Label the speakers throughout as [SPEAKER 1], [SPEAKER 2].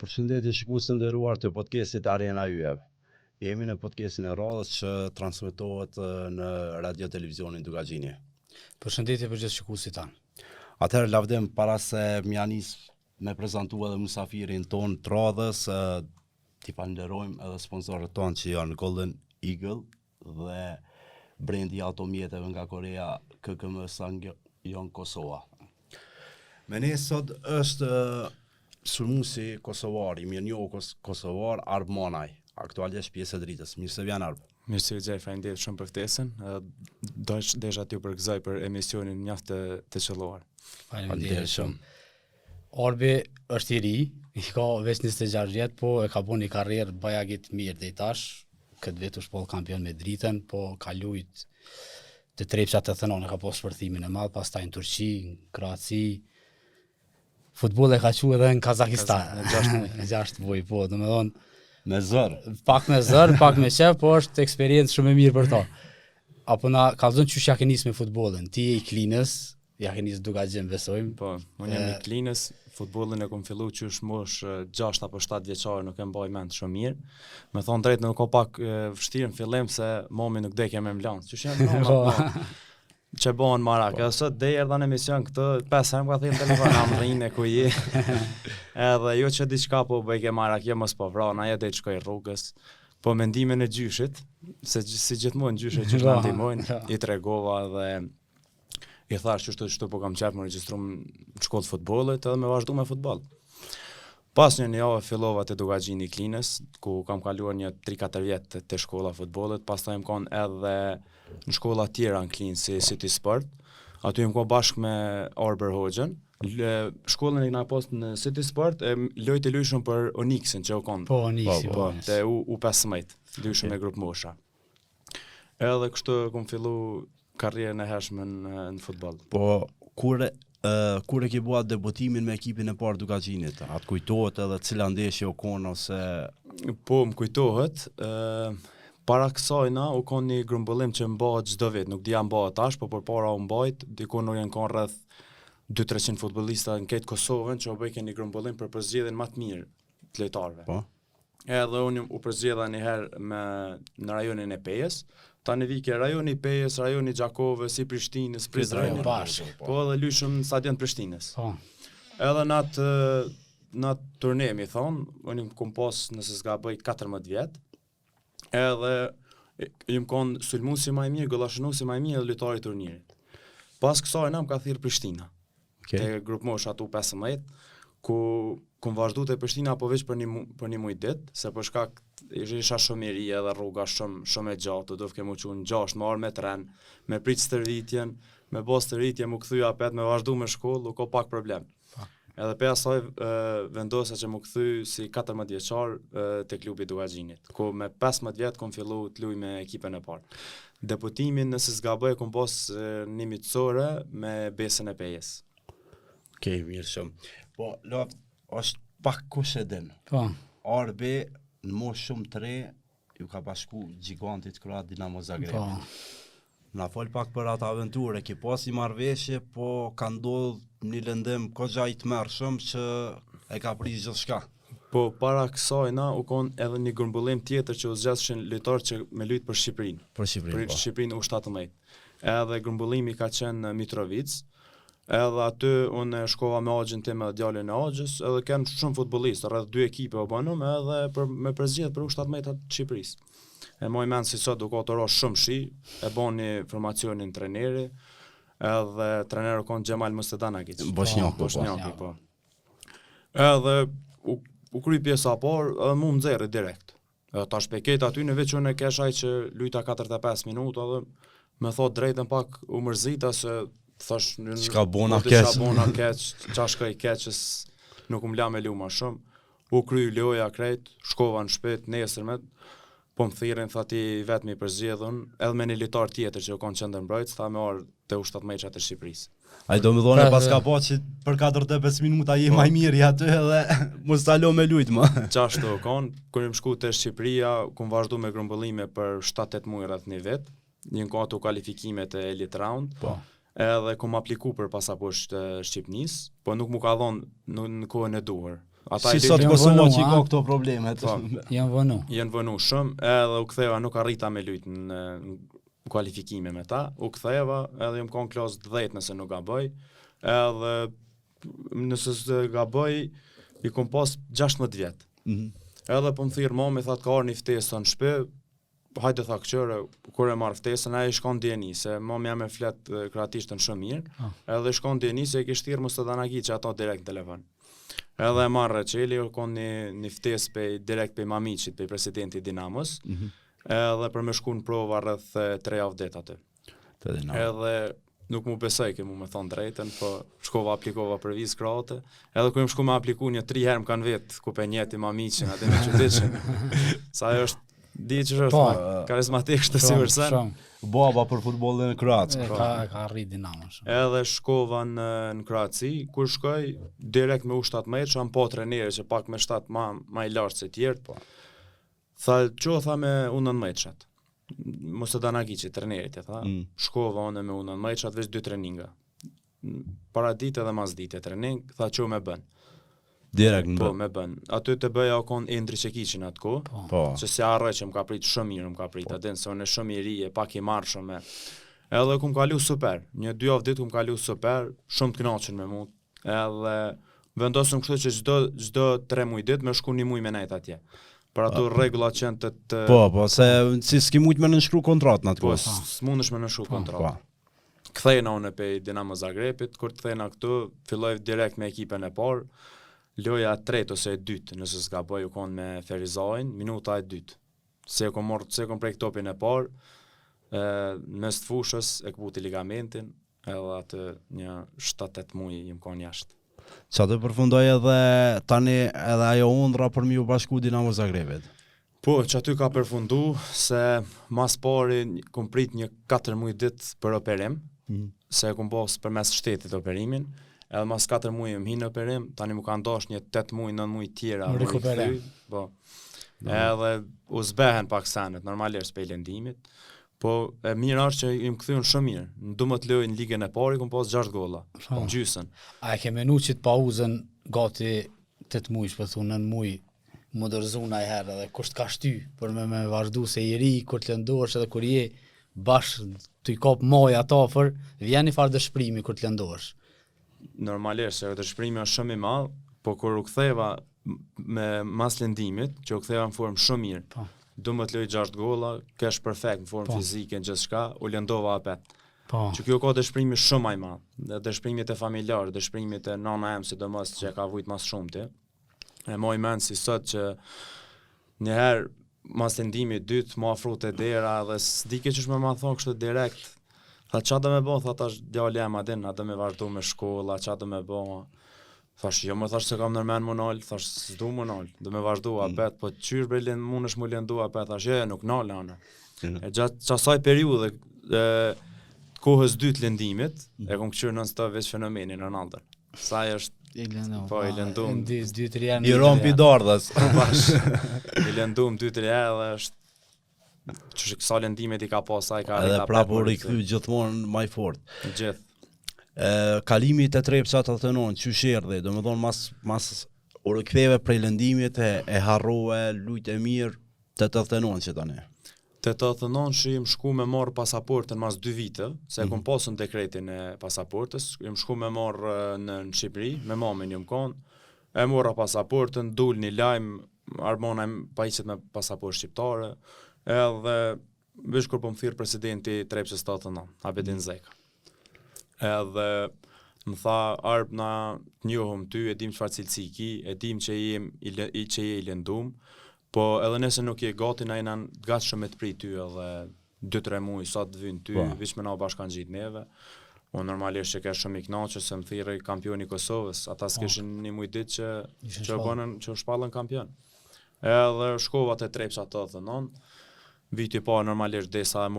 [SPEAKER 1] Përshëndetje shikues të nderuar të podcastit Arena Yjev. Jemi në podcastin e radhës që transmetohet në radio televizionin Dugaxhini.
[SPEAKER 2] Përshëndetje për gjithë shikuesit tanë.
[SPEAKER 1] Atëherë lavdem para se më janis me prezantua edhe musafirin ton të radhës, t'i falenderojmë edhe sponsorët tonë që janë Golden Eagle dhe brendi i automjeteve nga Korea KKM Sangyon Kosova. Me ne sot është sulmuesi kosovar, i mirënjohur kosovar Arb Manaj, aktualisht pjesë e dritës. Mirë se vjen Arb.
[SPEAKER 3] Mirë se vjen, faleminderit shumë për ftesën. Desha t'ju përgëzoj për emisionin mjaft të qelluar.
[SPEAKER 2] Faleminderit shumë. Arbi është i ri, i ka veç 26 vjet, po e ka bën një karrierë bajagit mirë deri tash. Këtë vit u shpoll kampion me dritën, po ka lujt të trepshat të thënon, ka pas shpërthimin e madh, pastaj në Turqi, në Kroaci. Futboll e ka qenë edhe në Kazakistan, 6 muaj, po, domethënë
[SPEAKER 1] me zër.
[SPEAKER 2] Pak me zër, pak me qef, po është eksperiencë shumë e mirë për to. Apo na kallzon çush ja ke nis me futbollin. Ti je i Klinës, ja ke nis Dugaxhin, besojmë.
[SPEAKER 3] Po, unë jam i Klinës, futbollin e kam filluar qysh mosh 6 apo 7 vjeçare, nuk e mbaj mend shumë mirë. Me thon drejt nuk ka pak vështirë në fillim se mami nuk dekja me mlan. Çush jam që bon marak, edhe sot dhe erdha në emision këtë, 5 herë më ka thënë telefon, amrinë ku je. Edhe jo që diçka po bëj ke marak, jo mos po vrana, ja det shkoj rrugës. Po mendimin e gjyshit, se si gjithmonë gjyshet që na ndihmojnë, i tregova dhe i thash çështë po kam qef më regjistrum në shkollë futbollit edhe me vazhdu me futboll. Pas një javë fillova te Dugaxhini Klinës, ku kam kaluar një 3-4 vjet te shkolla futbollit, pastaj më kanë edhe në shkolla tjera në Klinë si City Sport. Aty më ka bashkë me Arber Hoxhën. Shkollën e kena pas në City Sport, lojtë luajshëm për Onyxin që u kon.
[SPEAKER 2] Po, Onyxi,
[SPEAKER 3] po. Te U15, luajshëm me grup mosha. Edhe kështu kam fillu karrierën e hershme në futboll.
[SPEAKER 1] Po kur e ke bua debutimin me ekipin e parë Dugaxhinit, atë kujtohet edhe cila ndeshje u kon ose
[SPEAKER 3] po më kujtohet, para kësajna u kon një grumbullim që mbahet çdo vit, nuk dia mbahet tash, po përpara u mbajt, diku nuk janë kanë rreth 200-300 futbollista në këtë Kosovën që u bëjnë një grumbullim për përzgjedhjen më të mirë të lojtarëve. Po. Edhe unë u përzgjedha një herë në rajonin e Pejës. Tani vike rajoni Pejës, rajoni Gjakovës, i Prishtinës, Prizrenit. Po edhe luajshëm në stadion Prishtinës. Po. Edhe në atë turne mi thon, unë kam pas nëse s'ga bëj 14 vjet. Edhe jam kon sulmuesi më i mirë, gollashënuesi më i mirë lojtari i turnirit. Pas kësaj më ka thirr Prishtina. Te grup mosha U15, ku kam vazhduar te Prishtina apo veç për një muaj ditë, se për shkak isha shumë i ri edhe rruga shumë e gjatë, do të kemë qenë 6 me orë me tren, me prit stërvitjen, me bos stërvitje më kthy apet me vazhdu me shkollë, u ka pak problem. Edhe pe asaj vendosa që më kthy si 14 vjeçar te klubi Dugaxhinit, ku me 15 vjet kam fillu të luaj me ekipën e parë. Debutimin nëse s'gaboj kam pas një mitësore me Besën e Pejës.
[SPEAKER 1] Okej, mirë shumë. Po, është pak kush e din.
[SPEAKER 2] Po.
[SPEAKER 1] Arbi në moshë shumë të re ju ka bashku gigantit kroat Dinamo Zagreb.
[SPEAKER 2] Po.
[SPEAKER 1] Na fol pak për atë aventurë, ke pas një marrëveshje, po ka ndodhur një lëndim goxha i tmerrshëm që e ka prish gjithçka.
[SPEAKER 3] Po para kësajna u kon edhe një grumbullim tjetër që u zgjashin lojtarë që me lut për Shqipërinë.
[SPEAKER 1] Për
[SPEAKER 3] Shqipërinë U17. Edhe grumbullimi ka qenë në Mitrovic. Edhe aty unë shkova me Axhin tim me djalin e Axhës, edhe kanë shumë futbollistë, rreth 2 ekipe u banum edhe me përzgjedh për U17 të Shqipërisë. E moj mend si sot duke të rosh shumë shi, e boni formacionin treneri, edhe treneri kon Xhemal Mustedanagic.
[SPEAKER 1] Bosnjaki,
[SPEAKER 3] po. Edhe u kry pjesa parë, edhe mu më nxerri direkt. Tash peket aty në veç unë e kesh ai që luajta 45 minuta edhe më thot drejtën pak u mërzita se thash
[SPEAKER 1] çka bona keq,
[SPEAKER 3] çka shkoi keqës, nuk më la me lu më shumë. U kry loja krejt, shkova në shtëpi nesërmet, po më thirrën thati vetëm i përzgjedhun, edhe me një lojtar tjetër që u kon qendër mbrojtës, tha me orë te U17 të Shqipërisë.
[SPEAKER 1] Ai do më thonë pas ka po që për 45 minuta je më i miri aty edhe mos ta lë me lut më.
[SPEAKER 3] Çashtu kon, kur më shku te Shqipëria, kum vazhdu me grumbullime për 7-8 muaj rreth një vit, një kohë kualifikimet e Elite Round.
[SPEAKER 1] Po.
[SPEAKER 3] Edhe kom apliku për pasaportë shqipnis, po nuk mu ka dhonë në kohën e duhur. Ata
[SPEAKER 1] Si sot
[SPEAKER 2] janë
[SPEAKER 1] Kosova
[SPEAKER 2] vënu,
[SPEAKER 1] që i ka
[SPEAKER 2] a?
[SPEAKER 1] këto problemet.
[SPEAKER 3] Po.
[SPEAKER 2] Janë vënu.
[SPEAKER 3] Janë vënu shumë, edhe u ktheva, nuk arrita me lujt në kualifikime me ta, u ktheva, edhe më konë klas 10 nëse nuk gaboj, edhe nëse së gaboj, i kom pas 16 vjet. Edhe po më thirë mami, thatë ka arë një ftesë në shpe, hajde tha këqëre, kur e marrë ftesën, ai shkon djeni, se mami jam e flet kroatisht në shumë mirë, edhe shkon djeni se e kishtë thirë Mustadana që ato direkt në telefon. Edhe e marrë qeli, kon një ftesë direkt pe Mamiqit, pe presidenti Dinamos, edhe për me shku në prova rreth 3 javë det aty. Edhe nuk mu besoj ke mu me thonë drejten, po shkova aplikova për vizë kroate, edhe ku im shku me apliku një 3 herë më kanë vetë, ku pe njeti Mamiqin, atë me qëtëqin. Sa ajo është, di që është karizmatik shtë si vërsen.
[SPEAKER 1] Baba për futbollin e Kroacë.
[SPEAKER 2] Ka rrit Dinamo.
[SPEAKER 3] Edhe shkova në Kroaci, kur shkoj, direkt me u 17 që po trenere që pak me 7 ma i lartë se tjertë. Tha, tha me u 19 Mustadana që trenerit e tha, shkova one me u 19 veç 2 treninga. Para dite dhe mas dite trening, tha që me bën.
[SPEAKER 1] Direkt në bën.
[SPEAKER 3] Po, me bën. Aty të bëja o konë Endri Qekiqin atë ko, që si arrej që më ka prit shumë mirë, më ka prit atë, se unë e shumë i rije, pak i marrë shumë. Edhe ku më kalu super, një 2 javë ditë ku më kalu super, shumë të knaqen me mu, edhe vendosëm kështu që çdo 3 muaj ditë me shku 1 muaj me nejt atje. Për ato rregulla që janë të...
[SPEAKER 1] Po, se si s'ki mujt me nënshkru kontratën atë
[SPEAKER 3] Po,
[SPEAKER 1] kohë.
[SPEAKER 3] s'mundesh me nënshkru kontratë. Kthejna unë pe Dinamo Zagrebit, kur të thejna këtu, filloj direkt me ekipën e parë, loja 3 ose e 2, nëse s'gaboj u konë me Ferizajin, minuta e 2. Se kom prej topin e parë, mes të fushës e këputi ligamentin, edhe atë një 7-8 muaj jam konë jashtë.
[SPEAKER 1] Qa të përfundoj edhe tani edhe ajo undra për mi u bashku Dinamo Zagrebit?
[SPEAKER 3] Po, që aty ka përfundu, se mas pari kom prit një 4 muaj ditë për operim, se kom pas për mes shtetit operimin, edhe mas 4 muaj më hinë operim, tani mu kanë dash një 8 muaj, 9 muaj tjera.
[SPEAKER 2] Rikuperim.
[SPEAKER 3] Po. Edhe u zbehen pak senet, normalisht pe lëndimit, po e mirë është që im këthyën shumë mirë. Në du më të lojë në ligën e pari, kom pas 6 golla, gjysën.
[SPEAKER 2] A e ke menu që të pauzën gati 8 muaj, për thu 9 muaj, më dërzuna i herë, dhe kusht ka shty, për me vazhdu se i ri, kur të lëndohesh edhe kur je bashkë të i kap moj atafër, vjen një farë dëshprimi kur të lëndohesh.
[SPEAKER 3] Normalisht, se dëshprimi është shumë i madh, po kur u ktheva me mas lëndimit, që u ktheva në formë shumë mirë. Du më të loj 6 golla, kesh perfekt në formë fizike, në gjithçka, u lëndova apet. Që kjo ka dëshprimi shumë më i madh. Dhe dëshprimit e familjar, dëshprimit e nana em, sidomos që e ka vujt mas shumë ti. E moj mend si sot që njëherë mas lëndimit dytë, ma afru të dera, dhe s'dike që shme ma thonë kështë direkt. Tha qa do me bo, tha tash djali jam adin, a do me vazhdu me shkolla, qa do me bo. Thash jo, më thash se kam nërmen më nalë, thash s'du më nalë, do me vazhdu apet, po qyrë bre mund është më lëndu apet, thash jo, nuk nalë anë. E gjatë qasaj periudhe, kohës dytë lëndimit, e kom këqyrë nën stop veç fenomenin Ronaldo. Saj është po, i lëndum.
[SPEAKER 1] I rompi dardhës.
[SPEAKER 3] I lëndum 2-3 edhe është që kësa lëndimet i ka pasaj ka
[SPEAKER 1] edhe prapë rikthy gjithmonë më i fort.
[SPEAKER 3] Gjithë.
[SPEAKER 1] Kalimi te Trepça të thënon, qysh erdhi, domethënë mas u riktheve prej lëndimit e harrove, lujt e mirë te të thënon që tani.
[SPEAKER 3] Te të thënon që im shku me marrë pasaportën mas 2 vite, se kom pasën dekretin e pasaportës, im shku me marrë në Shqipëri, me mamin jëm konë, e morra pasaportën, dul një lajm, Armona pajqet me pasaport shqiptare, edhe vish kur po më thirë presidenti Trepçës të thënon, Abedin Zeka. Edhe më tha, Arb, na të njohëm ty, e dim çfarë cilësi ki, e dim që je i lëndum, po edhe nëse nuk je gati, na jena gatshëm me të prit ty edhe 2-3 muaj sa të vynë ty, vish me na bashkan gjitë neve. Unë normalisht që ka shumë i knaqë, se më thirë kampioni Kosovës, ata s'kishin një muj ditë që shpallën kampion. Edhe shkova te Trepça të thënon, viti pa normalisht desa e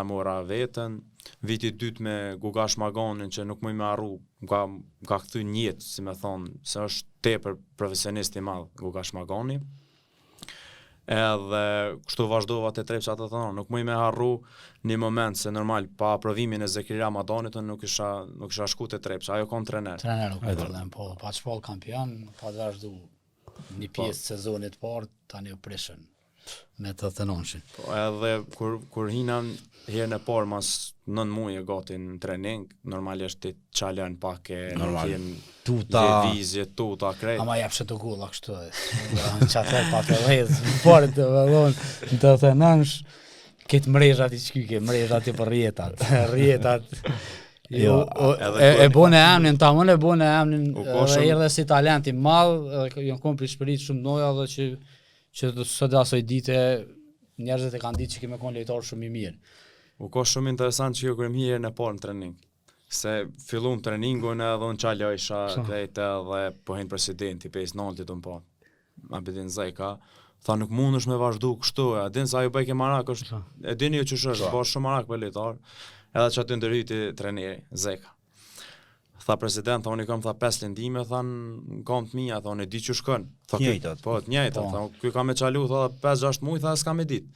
[SPEAKER 3] mora vetën, viti dytë me Gugash Magonin që nuk mëj me arru, ka këthy njëtë, si me thonë, se është tepër profesionist i madh Gugash Magoni. edhe kështu vazhdova te Trepça të thonë, nuk muj me harru një moment se normal pa aprovimin e Zekiri Ramadanit nuk isha shku te Trepça, ajo kom trener.
[SPEAKER 2] Trener nuk problem, po pa shpall kampion, pa të vazhdu një pjesë sezonit parë, tani u prishën me të thënonshin.
[SPEAKER 3] Po edhe kur hinam herën e parë mas 9 muaj gati në trening, normalisht ti çalën pak e
[SPEAKER 1] tuta
[SPEAKER 3] lëvizje, tuta krejt.
[SPEAKER 2] Ama jepshe të gulla kështu. Çfarë pa të rrez, por të vallon të thënansh këtë mrezhat i çkyke, mrezhat i për rjetat. Rjetat Jo, e bone emnin, ta mënë e bone emnin, erdhe si talent i madh, janë kom për shpërit shumë noja dhe që sot asoj dite njerëzit e kanë ditë që kime konë lejtar shumë i mirë.
[SPEAKER 3] U ko shumë interesant që jo kërëm hirën e parë në trening. Se fillum treningun edhe unë qalja isha krejt edhe pohin presidenti, pejs naltit unë po, Abedin Zeka, tha nuk mund është me vazhdu kështu, e din sa ju bëjke marak është, e dini ju që shështë, po shumë marak për lejtar, edhe që aty ndërhyti treneri, Zeka. Tha president, tha unë i kam 5 lindime, tha në kam të mija, tha unë e di që shkën.
[SPEAKER 1] Njëjtat.
[SPEAKER 3] Po, njëjtat, tha kuj ka me qalu, tha 5-6 muj, tha s'ka me dit.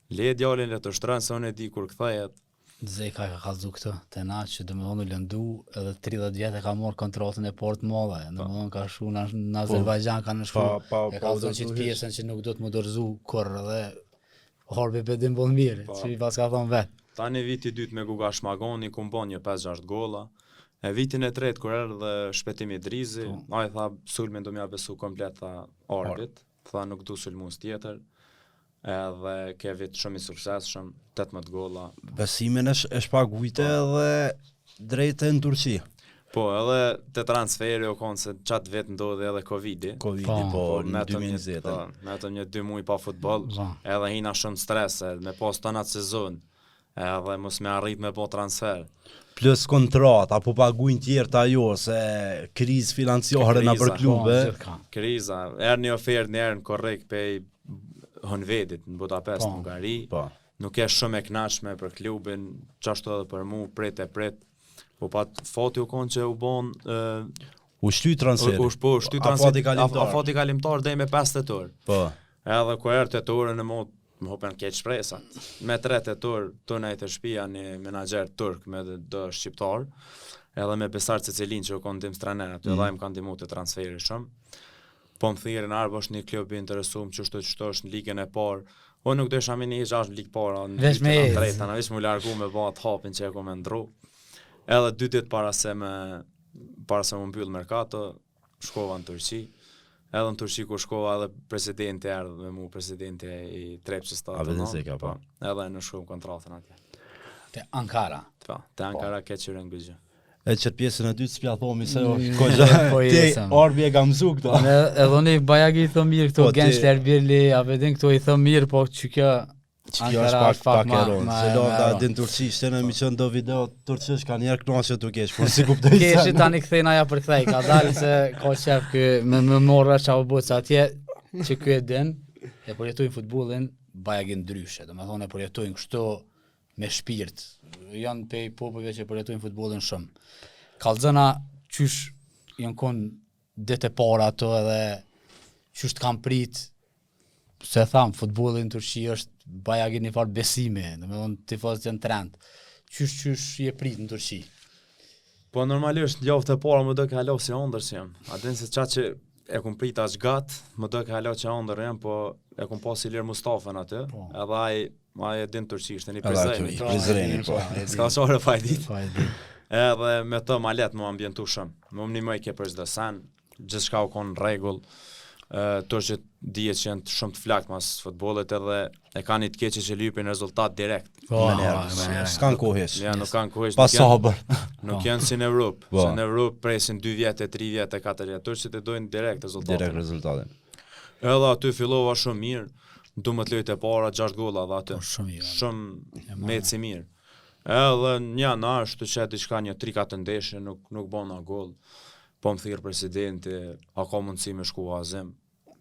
[SPEAKER 3] Le djalin le të shtrën, se unë e di kur këthajet.
[SPEAKER 2] Zeka ka kalzu këtë, të na që dhe me thonë u lëndu, edhe 30 vjetë e ka morë kontratën e Port Molle, dhe me thonë ka shu në Azerbajxhan, ka në shku, e ka zonë qitë pjesën që nuk do të më dorëzu kur, dhe harbi për dim bon mirë, që i pas ka thonë vetë.
[SPEAKER 3] Tani viti dytë me Guga Shmagoni, ku mbon një 5-6 gola. E vitin e tretë kur erdhe shpëtimi Drizi, ai tha sulmin do m'ja besu komplet tha Arbit, tha nuk du sulmus tjetër. Edhe ke vit shumë i suksesshëm, 18 gola.
[SPEAKER 1] Besimin e shpagujte edhe drejtë në Turqi.
[SPEAKER 3] Po, edhe te transferi o konë se qatë vetë ndodhe edhe Covidi.
[SPEAKER 1] Covidi, po, në 2020.
[SPEAKER 3] Metëm një 2 muaj pa futbol, edhe hina shumë strese, me pas të natë sezon, edhe mos me arrit me po transfer.
[SPEAKER 1] Plus kontrat, apo paguajnë tjerë ta jo, se krizë financiare në për klube.
[SPEAKER 3] Kriza, erë një ofertë një erë në korrekt pej Honvedit në Budapest, në Hungari. Nuk e shumë e knashme për klubin, qashtu edhe për mu, pret. Po pat fati u konë që u bon...
[SPEAKER 1] U shty transferi.
[SPEAKER 3] U shty transferi. Afati kalimtar dhe me 5 tetor.
[SPEAKER 1] Po.
[SPEAKER 3] Edhe ku erë tetorë në mod, më hopen keq shpresat. Me 3 tetor, të nejtë të shpia një menager turk me dë shqiptar, edhe me Besar Cecilin që u konë dim straner, aty edhe im kanë dimu të transferi shumë. Po më thirë në arbë është një klub i interesum që është në ligën e parë. O nuk do isha me një gjash në ligë para, në ligën e treta, në veç mu largu me bat hapin që e ku me ndru. Edhe 2 ditë para se më mbyll merkato, shkova në Turqi. Edhe në Turqi ku shkova edhe presidenti erdhë me mu, presidenti i Trepçës të atë. Edhe në shkova kontratën atje.
[SPEAKER 2] Te Ankara.
[SPEAKER 3] Te Ankara ke qërë në gjë.
[SPEAKER 1] E qëtë pjesën e dytë s'pja thomi se te Arbi e kam zu këto.
[SPEAKER 2] Edhe unë i bajagi i thëm mirë këto genç të Erbirli, Abedin këto i thëm mirë, po që kjo
[SPEAKER 1] është pak e ronë. Se lovda din Turqi, shtenë e mi qënë do video turqish ka njerë knashe të kesh, por si kuptoj
[SPEAKER 2] sa. Keshi tani këthejna ja për këthej, ka dalë se ka qef kë me më morra qa u bëtë sa atje, që kjo e din, e përjetojnë futbolin bajagi ndryshe, do me thonë e përjetojnë kështu me shpirt, janë pej popëve që përjetojnë futbolin shumë. Kallëzëna qysh janë konë dete para ato edhe qysh të kam prit, se thamë, futbolin në Turqi është bajagi një farë besime, do me thonë tifozët janë trend. Qysh je prit në Turqi?
[SPEAKER 3] Po normalisht javët e para më do ke halo si ondër që jem. A din se qa që e kum prit as gat, më do ke halo që ondër jem, po e kum pas Ilir Mustafën aty, edhe ai e din turqisht, e një Prizreni. Ska qore fajdit. Edhe me të ma letë më ambientu shumë. Më një mëj ke për çdo sen, gjithë shka u konë regull, turqit dijet që janë shumë të flakt mas futbolet edhe e ka një të keqe që lypin rezultat direkt.
[SPEAKER 1] S'kan kohesh.
[SPEAKER 3] Ja, nuk kanë kohesh.
[SPEAKER 1] Pas sabër.
[SPEAKER 3] Nuk janë si në Europë. Se në Europë presin 2 vjetë, 3 vjetë, 4 vjetë. Turqit e dojnë direkt rezultatin. Edhe aty fillova shumë mirë. Du më të lejtë e para 6 gola dhe aty. Shumë metë si mirë. Edhe një nash të qëtë i shka një 3-4 ndeshje, nuk bona gol. Po më thirë presidenti, a ka mundësi me shku Azem.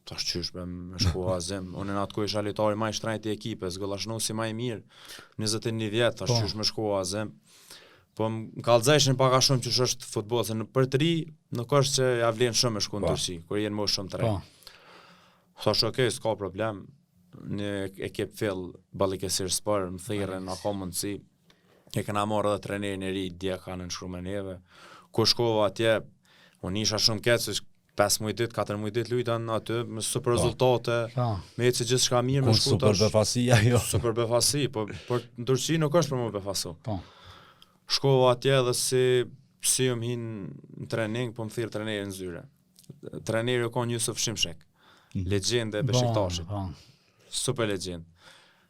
[SPEAKER 3] Tash qysh me shku Azem. Unë në atë ku isha lojtari ma i shtrajt i ekipes, gëllashnu si ma i mirë. 21 vjetë, tash qysh me shku Azem. Po më kallëzajshin paka shumë që është futbol, se për të ri, nuk është që ja vlen shumë me shku në Turqi, kur jenë më shumë të rej. Thash okej, s'ka problem. një ekip fill Balikesirspor, më thirrën ako mundësi. E kena marrë edhe trenerin e ri, dje kanë nënshkruar me neve. Ku shkova atje, unë isha shumë keq se 5 ditë, 4 ditë lujtan aty me super rezultate, me ecë gjithçka mirë me shku
[SPEAKER 1] super befasia jo.
[SPEAKER 3] Super befasi, po në Turqi nuk është për më befasu. Shkova atje dhe si më hin në trening, po më thirr treneri në zyre. Treneri u kon Yusuf Shimshek, legjende e Beşiktaşit. Super legjend.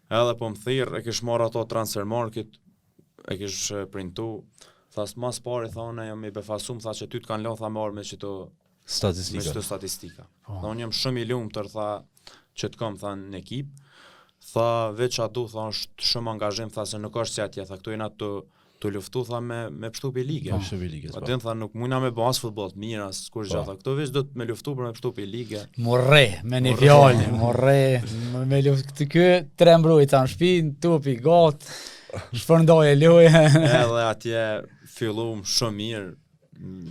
[SPEAKER 3] Edhe po më thirr, e kish marrë ato transfer market, e kish printu, thas mas pari thonë jam i befasum, tha që ty të kanë lënë tha marr me çto statistika. Tha unë jam shumë i lumtur tha që të kam tha në ekip. Tha veç atu tha është shumë angazhim tha se nuk është si atje, tha këtu jena të luftu tha me pështupi lige. Atë tha nuk mundna me bas futboll të mirë as kur gjata. Këto veç do të me luftu për me pështupi lige.
[SPEAKER 2] Morre me një fjalë, morre me luftë kë 3 mbrojtja në shtëpi, tupi got. Shpërndoje loje.
[SPEAKER 3] Edhe atje fillum shumë mirë.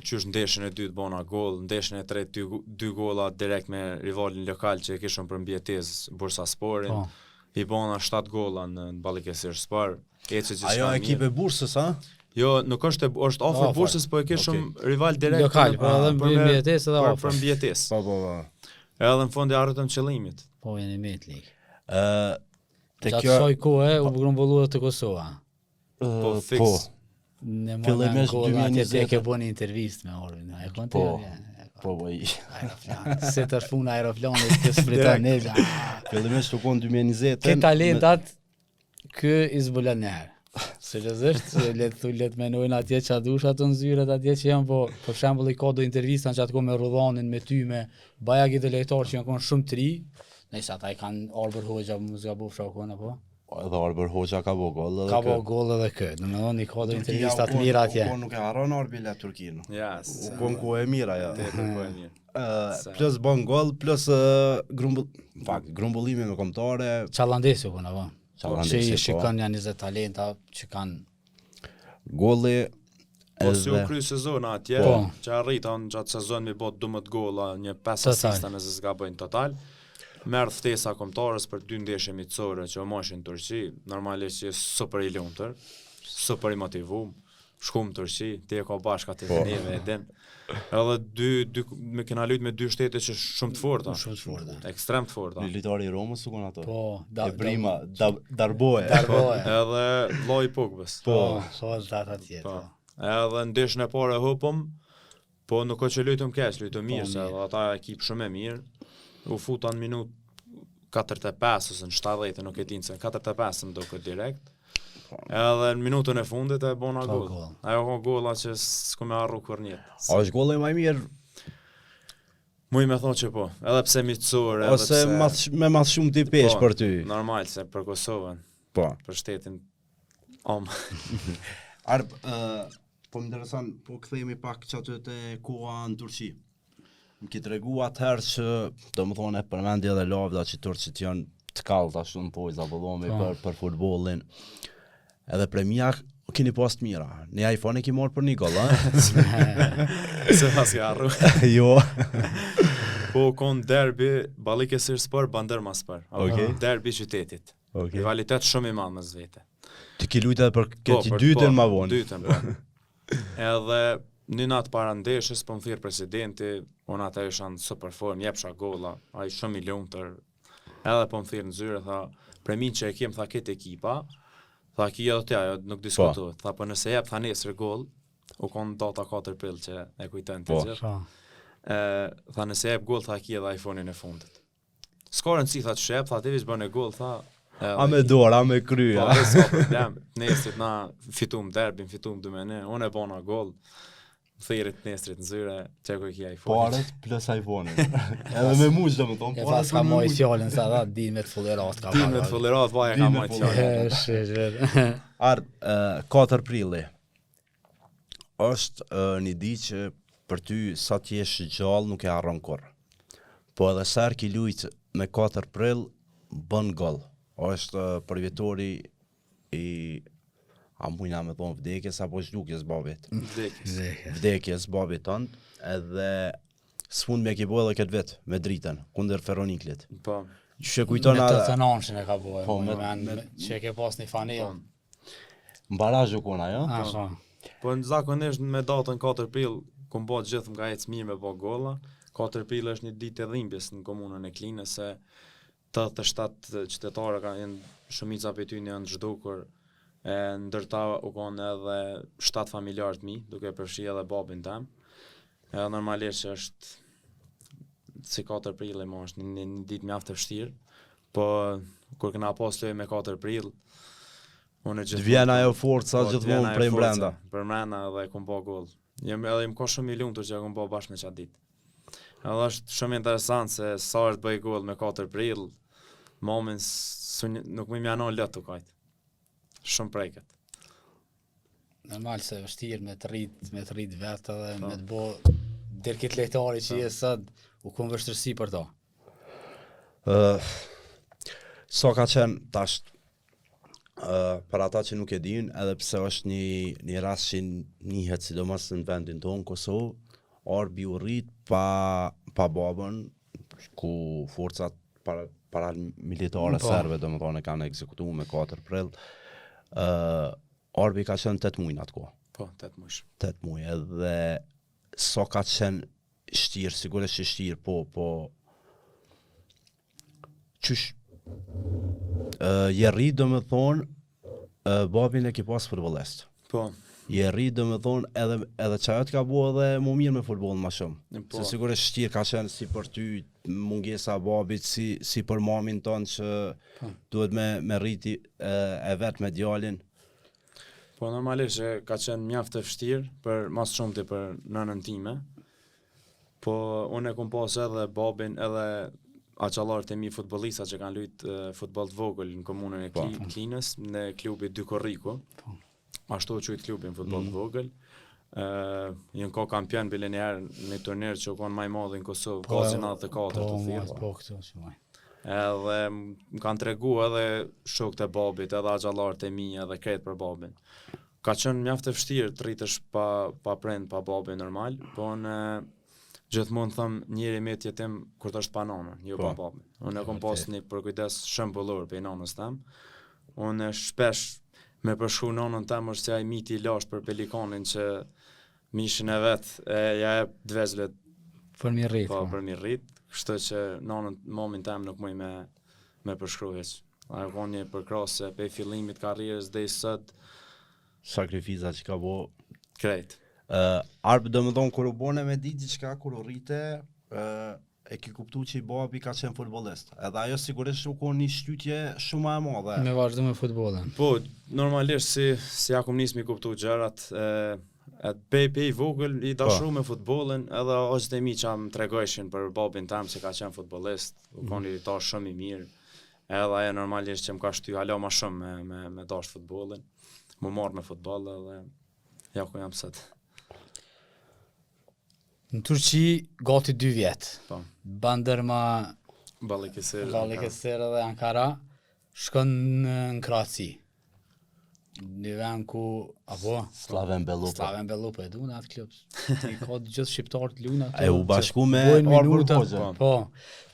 [SPEAKER 3] Qysh ndeshën e dytë bona gol, ndeshën e tretë 2 golla direkt me rivalin lokal që e kishën për mbijetesë Bursasporin. I bona 7 golla në Balikesirspor.
[SPEAKER 1] Ajo ekipe Bursës, a?
[SPEAKER 3] Jo, nuk është afër Bursës, po e kishëm rival direkt
[SPEAKER 2] lokal, po edhe mbijetesë edhe afër.
[SPEAKER 3] Për mbijetesë.
[SPEAKER 1] Po.
[SPEAKER 3] Edhe në fund e arritëm qëllimit.
[SPEAKER 2] Po jeni me lig.
[SPEAKER 1] Te
[SPEAKER 2] kjo soi kohë u grumbullua te Kosova.
[SPEAKER 3] Po fiks.
[SPEAKER 2] Në fillimisht 2020 ke bënë intervistë me Orvin, e konti.
[SPEAKER 1] Po.
[SPEAKER 2] Aeroplan. Se të shpun aeroplanit të spritan neve.
[SPEAKER 1] Fillimisht u kon 2020.
[SPEAKER 2] Ke talentat kë i zbulan njerë. Seriozisht, let menojnë atje që adush ato në zyret atje që janë, po për shembull i ka do intervistan që atë ko me Rudhanin, me ty, me bajagi të lejtar që janë konë shumë të ri, nëjse ata i kanë Arbër Hoxha më zga bu fshakon, apo?
[SPEAKER 1] Edhe Arbër Hoxha ka bo gol edhe
[SPEAKER 2] ka bo gol edhe kë, në me thonë i ka do intervistat mira atje.
[SPEAKER 1] Nuk e haron Arbile Turkinë.
[SPEAKER 3] U
[SPEAKER 1] kon ku e mira ja.
[SPEAKER 3] Plus
[SPEAKER 1] bon gol, plus grumbullimi me kombëtare.
[SPEAKER 2] Çallandesi u kon apo? Që i shikon janë 20 talenta që kanë
[SPEAKER 1] golli.
[SPEAKER 3] Po si u kry sezona atje, që arritën gjatë sezon me bot 12 golla, një 5 asista nëse s'ga bëjnë total. Merë ftesa kombëtarës për 2 ndeshje miqësore që u moshin në Turqi, normalisht që super i lumtur, super i motivuar, shkum në Turqi, ti e ka bashkë atë neve e din. Edhe me kena luajtur me 2 shtete që shumë të forta.
[SPEAKER 2] Shumë të forta.
[SPEAKER 3] Ekstrem të forta.
[SPEAKER 1] Militari i Romës u kon ato.
[SPEAKER 2] Po,
[SPEAKER 1] Brima, Darboe.
[SPEAKER 3] Edhe lloj Pogbës.
[SPEAKER 2] Po, ata tjetër.
[SPEAKER 3] Edhe ndeshën e parë hupëm, po nuk ka që luajtëm keq, luajtëm mirë, se ata ekip shumë e mirë. U futan minut 45 ose në 70, nuk e din se 45 më duket direkt. Edhe në minutën e fundit e bona gol. Ajo ka golla që s'ko me harru kur një.
[SPEAKER 1] A është golli më i mirë?
[SPEAKER 3] Muj me thonë që po, edhe pse miqësor,
[SPEAKER 1] ose me mas shumë tipesh për ty.
[SPEAKER 3] Normal se për Kosovën.
[SPEAKER 1] Po.
[SPEAKER 3] Për shtetin.
[SPEAKER 1] Arb, po më intereson, po kthehemi pak çatë te koha në Turqi. Më ki tregu atëherë që, do më thone, përmendje dhe lavda që Turqit janë të kallta shumë po i zavollomi për futbollin. Edhe premia keni pas të mira. Një iPhone e ki marrë për një gol, a?
[SPEAKER 3] Se pas ka arru.
[SPEAKER 1] Jo.
[SPEAKER 3] Po kon derbi Balikesirspor Bandırmaspor. Derbi qytetit. Rivalitet shumë i madh mes vete.
[SPEAKER 1] Ti ki luajtë për këtë dytën më vonë.
[SPEAKER 3] Dytën, po. Edhe një natë para ndeshjes, po më thirr presidenti, unë ata ishan super form, jepsha golla, ai shumë i lumtur. Edhe po më thirr në zyre, tha, premin që e kem, tha, këtë ekipa, tha, ki edhe të ajo, nuk diskutohet. Tha, po nëse jep, tha, nesër gol, u kon data 4 prill që e kujtojnë të gjithë. Tha, nëse jep gol, tha, ki edhe iPhone-in e fundit. S'ka rëndësi, tha, që jep, tha, ti vish bën e gol, tha,
[SPEAKER 1] a me dorë, a me krye.
[SPEAKER 3] Po, s'ka problem. Nesër na fitum derbin, fitum 2-1, unë e bona gol. Thirrit nesrit në zyre, çeko ki iPhone.
[SPEAKER 1] Paret plus iPhone. Edhe me muç domethon.
[SPEAKER 2] Po pas ka moj fjalën sa dha din me të fullerat ka.
[SPEAKER 3] Din me të fullerat vaja ka moj fjalën.
[SPEAKER 1] Ard 4 prilli. Është një ditë që për ty sa ti je gjallë nuk e harron kurrë. Po edhe sa ki luajt me 4 prill bën gol. Është përvjetori i a mujna me thonë vdekjes apo zhdukjes babit. Vdekjes babit tënd, edhe s'mund me kibo edhe këtë vetë me dritën, kunder Feroniklit.
[SPEAKER 3] Po.
[SPEAKER 1] Që kujton
[SPEAKER 2] me të nënshin e ka bojë.
[SPEAKER 1] Po,
[SPEAKER 2] që e ke pas një fanel.
[SPEAKER 1] Mbarazh u kona, jo?
[SPEAKER 2] Ashtu.
[SPEAKER 3] Po në zakonisht me datën 4 prill, kum bë gjithë nga ecë mirë me bë golla. 4 prill është një ditë e dhimbjes në komunën e Klinës se 87 qytetarë janë shumica prej tyre janë zhdukur. E ndërta u konë edhe 7 familjarë të mi, duke përfshi edhe babin tem. Edhe normalisht që është si 4 prill më është një ditë mjaft e vështirë, po kur kena pas lojë me 4 prill, unë gjithmonë
[SPEAKER 1] vjen ajo forca gjithmonë prej brenda.
[SPEAKER 3] Për brenda edhe kum bë goll. Edhe më ka shumë i lumtur që kum bë bashkë me çat ditë. Edhe është shumë interesant se sa është bëj goll me 4 prill, moments nuk më janon lot të kajt. Shumë preket.
[SPEAKER 2] Normal se vështirë me të rrit vetë edhe me të bo deri këtë lejtari që je sot u kon vështirësi për to.
[SPEAKER 1] So ka qenë tash për ata që nuk e dinë, edhe pse është një rast që njihet sidomos në vendin tonë Kosovë, Arbi u rrit pa babën, ku forcat paramilitare serbe domethënë kanë ekzekutuar me 4 prill. Arbi ka qenë 8 muaj atko.
[SPEAKER 3] Po, 8 muaj.
[SPEAKER 1] 8 muaj edhe so ka qenë shtirë, sigurisht që shtirë, po qysh je rri domethënë babin e ki pas futbollist.
[SPEAKER 3] Po.
[SPEAKER 1] Je rri domethënë edhe çajo ka bua edhe më mirë me futboll më shumë.
[SPEAKER 3] Po.
[SPEAKER 1] Se sigurisht shtirë ka qenë si për ty mungesa babit, si për mamin tonë që duhet me rriti e vet me djalin.
[SPEAKER 3] Po normalisht që ka qenë mjaft e vështirë për mas shumti për nënën time. Po unë e kum pas edhe babin edhe aqallarët e mi futbollista që kanë luajtur futboll të vogël në komunën e Klinës në klubi Dy Korriku. Ashtu quhet klubi në futboll të vogël. Janë ko kampion bilenjar në turnir që u kon më i madh në Kosovë, Gazi 94 të thirrë.
[SPEAKER 2] Po këtu shumë.
[SPEAKER 3] Edhe më kanë tregu edhe shokët e babit, edhe axhallarët e mi, edhe krejt për babin. Ka qenë mjaft e vështirë të rritesh pa prind, pa babin normal, po në gjithmonë them njëri me jetim kur të është pa nanën, jo pa babin. Unë e kom pas një përkujdes shembullor për nanës tem. Unë shpesh me përshkru nanën tem është si ai miti i lasht për pelikanin që mishin e vet ja jep dvezlet
[SPEAKER 2] për mi rrit.
[SPEAKER 3] Po, për mi rrit. Kështu që nanën momin tem nuk muj me përshkru hiç. Ajo ka një përkrahje pe fillimit karrierës deri sot.
[SPEAKER 1] Sakrifica që ka bo.
[SPEAKER 3] Krejt.
[SPEAKER 1] Arb domethënë kur u bone me ditë diçka kur u rrite, e ki kuptu që i babi ka qenë futbollist. Edhe ajo sigurisht u kon një shtytje shumë e madhe.
[SPEAKER 2] Me vazhdu me futbollin.
[SPEAKER 3] Po, normalisht si ja kom nis mi kuptu gjërat, atë pe i vogël i dashur me futbollin, edhe ose të mi që më tregojshin për babin tam se ka qenë futbollist, u kon i tash shumë i mirë. Edhe ajo normalisht që më ka shty hala më shumë me dash futbollin. Më marr me futboll edhe ja ku jam sot.
[SPEAKER 2] Në Turqi gati 2 vjet.
[SPEAKER 3] Po.
[SPEAKER 2] Bandërma
[SPEAKER 3] Balıkesir
[SPEAKER 2] dhe Ankara shkon në Kroaci. Në vend ku apo
[SPEAKER 1] Slaven Bellupa.
[SPEAKER 2] Slaven Bellupa e duan atë klub. I ka gjithë shqiptarë të luajnë atë.
[SPEAKER 1] E u bashku me
[SPEAKER 2] minuta.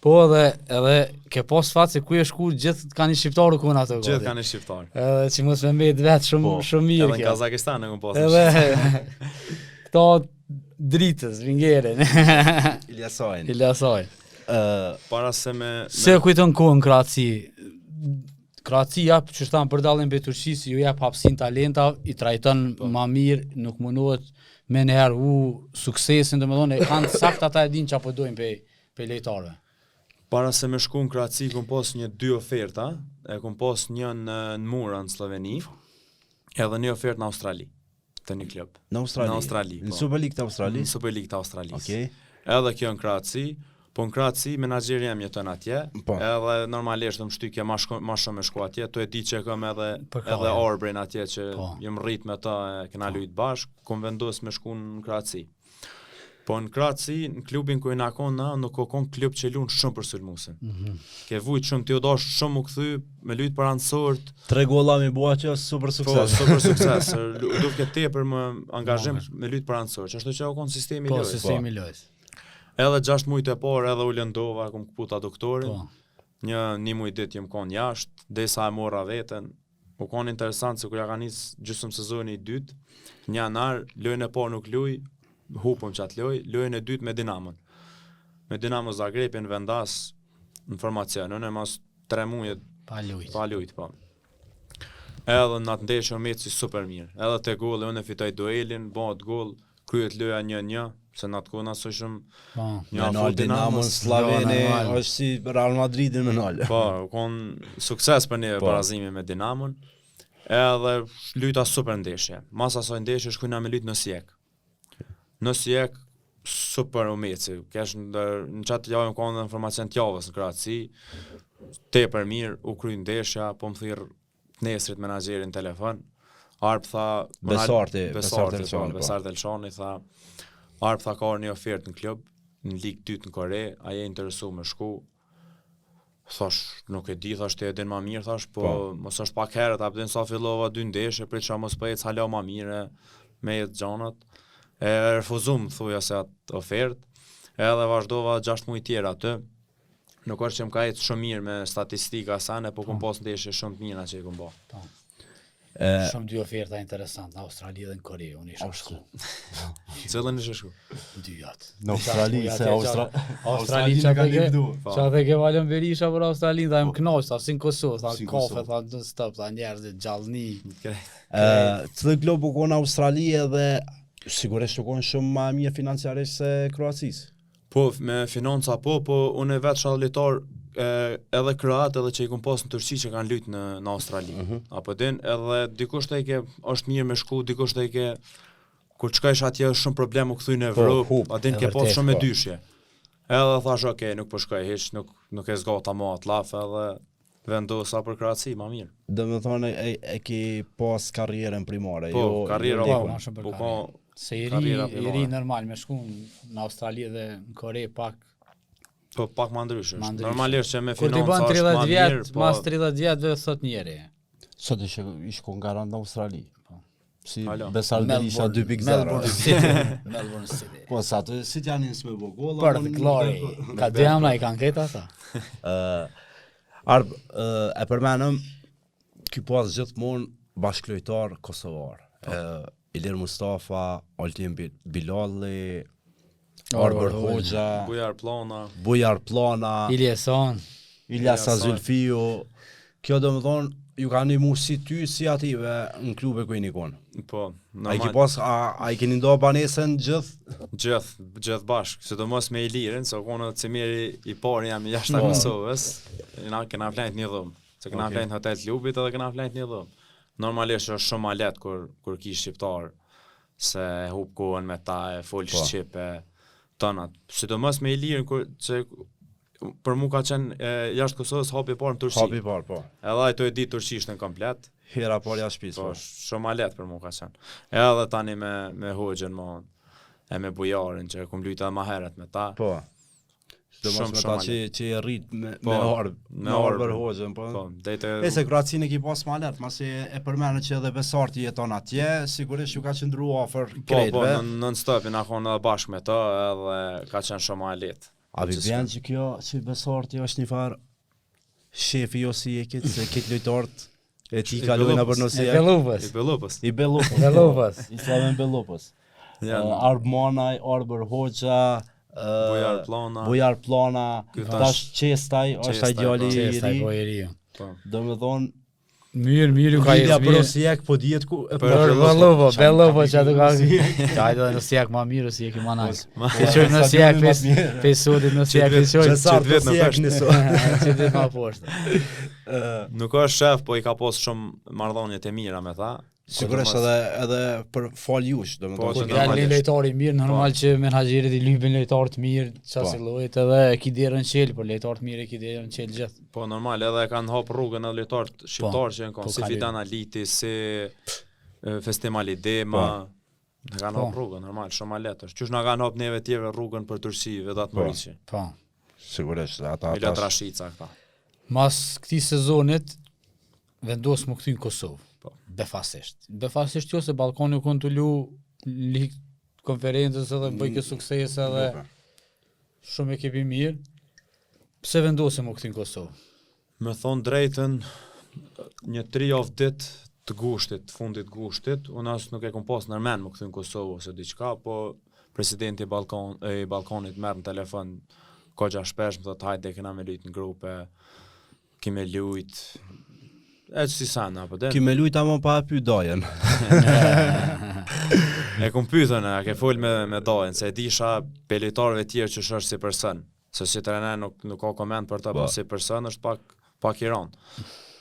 [SPEAKER 2] Po edhe ke pas fat se ku e shku gjithë kanë shqiptarë ku në ato.
[SPEAKER 3] Gjithë kanë shqiptarë.
[SPEAKER 2] Edhe që mos më mbet vet shumë mirë.
[SPEAKER 3] Edhe në Kazakistan e kum pasur.
[SPEAKER 2] Edhe këto dritës, vingerin. Ilyasaj.
[SPEAKER 3] Para se
[SPEAKER 2] se kujton kohën Kroaci. Kroaci jap që shtan për dallin për Turqisë, ju jap hapësinë talenta, i trajton më mirë, nuk mundohet me njëherë suksesin, domethënë kanë saktë ata e dinë çapo dojnë pe lejtarëve.
[SPEAKER 3] Para se me shku në Kroaci kum pas 2 oferta, e kum pas një në Mura në Sloveni, edhe një ofertë në Australi. Të një klub.
[SPEAKER 1] Në Australi. Në Super League të Australis.
[SPEAKER 3] Në Super League të Australis.
[SPEAKER 1] Okej.
[SPEAKER 3] Edhe kjo në Kroaci, po në Kroaci menaxheri jam jeton atje. Edhe normalisht më shtyke më shumë me shku atje, tu e di që kam edhe Arbrin atje që jam rrit me ta, kena luajt bashk, kom vendos me shku në Kroaci. Po në Kroaci, në klubin ku na kona, nuk ka kon klub që luan shumë për sulmuesin. Ke vujt shumë ti u dash shumë u kthy me lut për ansort.
[SPEAKER 1] 3 golla mi bua që super sukses.
[SPEAKER 3] Po, super sukses. Duke tepër më angazhim me lut për ansort. Ashtu që u kon sistemi i lojës.
[SPEAKER 2] Po, sistemi i lojës.
[SPEAKER 3] Edhe 6 muajt e parë edhe u lëndova, kum kputa doktorin. një muj ditë jem konë jashtë, derisa e mora veten. U konë interesant se kur ja ka nis gjysmë sezoni i dytë, në janar lojën e parë nuk luaj, hupëm çat lojën e dytë me Dinamon. Me Dinamo Zagrebin vendas në formacion, unë mas 3 muaj
[SPEAKER 2] Pa
[SPEAKER 3] lujt, po. Edhe në atë ndeshje meci super mirë. Edhe te golli unë fitoj duelin, bëhet gol, kryet loja 1-1, se në atë kohë na sojshëm
[SPEAKER 1] Menal Dinamo Slaveni është si Real Madridin menal.
[SPEAKER 3] Po, kon sukses për ne barazimi me Dinamon. Edhe luajta super ndeshje. Mas asaj ndeshje shkojna me lut në Sjek. Në Sjek super umeci. Kesh në çat javën kanë informacion të javës në Kroaci. Tepër mirë u krye ndeshja, po më thirr nesrit menaxherin në telefon. Arp tha
[SPEAKER 1] Besarti
[SPEAKER 3] Elshani tha Arp tha ka një ofertë në klub, në ligë 2 në Kore, a je interesuar me shku? Thash, nuk e di, thash ti e din më mirë, thash, po mos është pak herët, a sa fillova 2 ndeshje, prit çka mos po ec hala më mirë me jetë gjanat. E refuzum thuja se atë ofertë. Edhe vazhdova 6 muaj tjerë aty. Nuk është që më ka ecë shumë mirë me statistika sane, po kum pas ndeshje shumë të mira që i kum bë.
[SPEAKER 2] Shumë dy oferta interesante, në Australi dhe në Kore, unë isha shku.
[SPEAKER 3] Cëllën ishe shku?
[SPEAKER 2] Dyjat.
[SPEAKER 1] Në Australi, se
[SPEAKER 2] Australi që dhe ke valën Berisha për Australi, dhe më knaqë, tha, si në Kosovë, tha, kafe, tha, në stëp, tha, njerëzit, gjallëni.
[SPEAKER 1] Cëllë klub u konë Australi edhe sigurisht u konë shumë ma mirë financiarisht se Kroacisë.
[SPEAKER 3] Po, me financa po unë e vetë shallëtar edhe kroat edhe që i kum pas në Turqi që kanë luajtur në Australi. Apo din, edhe dikush të ke është mirë me shku, dikush të ke kur shkojsh atje është shumë problem u kthy në Evropë, atë ke pas shumë me dyshje. Edhe thash, okay, nuk po shkoj hiç, nuk e zgata më atë laf edhe vendosa për Kroaci më mirë.
[SPEAKER 1] Domethënë e ke pas karrierën primare,
[SPEAKER 3] jo karriera
[SPEAKER 2] po. Se i ri normal me shku në Australi dhe në Kore pak
[SPEAKER 3] më ndryshe. Normalisht që me financa
[SPEAKER 2] është më mirë. Mas 30 vjet dhe thot njeri.
[SPEAKER 1] Sot ish kon garant në Australi. Si Besal Berisha 2.0.
[SPEAKER 2] Melbourne City.
[SPEAKER 1] Po sa të si janë nis me golla.
[SPEAKER 2] Për të klori. Ka djamna i kanë këta ata.
[SPEAKER 1] E përmenëm ky pas gjithmonë bashkëlojtar kosovar. Ilir Mustafa, Altin Bilalli, Arber Hoxha,
[SPEAKER 3] Bujar
[SPEAKER 1] Plana, Ilyasa Zulfiu. Kjo domethënë ju kanë ndihmuar si ty si ative në klube ku jeni kon.
[SPEAKER 3] Po,
[SPEAKER 1] normal. A i keni ndo banesën
[SPEAKER 3] gjithë bashkë, sidomos me Ilirin, se konë cimeri i parë jam jashtë Kosovës. Kena flajt një dhumë, se kena flajt në hotel klubit edhe kena flajt një dhumë. Normalisht është shumë ma letë kur ki shqiptar se hub kohën me ta e fol shqip e tënat. Sidomos me Ilirin që për mu ka qenë jashtë Kosovës hapi parë në Turqi.
[SPEAKER 1] Hapi parë, po.
[SPEAKER 3] Edhe ajto e di turqishtën komplet.
[SPEAKER 1] Hera parë jashtë shtëpisë.
[SPEAKER 3] Po, shumë ma letë për mu ka qenë. Edhe tani me Hoxhën e me Bujarin që kum luajta më herët me ta.
[SPEAKER 1] Po. Shumë ta që e rrit me Arber Hoxhën, po. Se Kroacinë e ki pas ma letë, masi e përmenë që edhe Besarti jeton atje, sigurisht ju ka qëndru afër krejtve.
[SPEAKER 3] Po, në stopin a konë edhe bashkë me ta, edhe ka qenë shumë ma letë.
[SPEAKER 1] A vi bjen që kjo, që Besarti është një farë shefi jo si e kitë, se kitë lojtarët e ti kalojnë për nësi e... I Belupës. I Slaven Belupës. Arbmonaj, Arber Hoxha, Bujar Plana, tash Qestaj, është ai djali i ri. Do me thonë,
[SPEAKER 2] mirë ju ka
[SPEAKER 1] lidja për Osijek, po dihet ku...
[SPEAKER 2] Për Bellovo që atë ka... Hajde dhe në Osijek ma mirë, Osijek i ma najs. Të qojmë në Osijek, pesudit në Osijek të qojmë.
[SPEAKER 1] Qësartë Osijek nëso.
[SPEAKER 2] Që dit ma poshtë.
[SPEAKER 3] Nuk është shef, po i ka posë shumë mardhonjet e mira me tha.
[SPEAKER 1] Sigurisht edhe për fal jush,
[SPEAKER 2] Po djalë lojtari mirë, normal që menaxherët i lypin lojtarë të mirë, çfarë llojet edhe e ki derën qel, por lojtarë të mirë e ki derën qel gjithë.
[SPEAKER 3] Po normal, edhe kanë hap rrugën edhe lojtarët shqiptarë që kanë si Fidan Aliti, si Festimali Dema, kanë hap rrugën normal, shumë ma letë. Qysh na kanë hap neve tjerë rrugën për Turqi, Vedat Moriçi.
[SPEAKER 2] Po.
[SPEAKER 1] Sigurisht ata.
[SPEAKER 3] Milat Rashica këta.
[SPEAKER 2] Mas këtij sezonit vendos më kthy në Kosovë. Befasisht jo se Ballkani u konë të lu lig konferencës edhe bëj kë sukses edhe shumë ekipi mirë. Pse vendosëm u kthy në Kosovë?
[SPEAKER 3] Me thonë drejtën, një 3 javë ditë të gushtit, fundit gushtit, unë as nuk e kom pas nërmen më këthy në Kosovë ose diçka, po presidenti i balkonit merr në telefon kogja shpesh, më thotë hajde kena me lujt në grupe, kime lujt, e që si sana, apo dhe?
[SPEAKER 1] Kime lujt ama pa e py dajen.
[SPEAKER 3] E kom pythën, a ke fol me dajen, se e disha pe lojtarëve tjerë që është si person, se si trener nuk ka koment për ta, po si person është pak i ranë.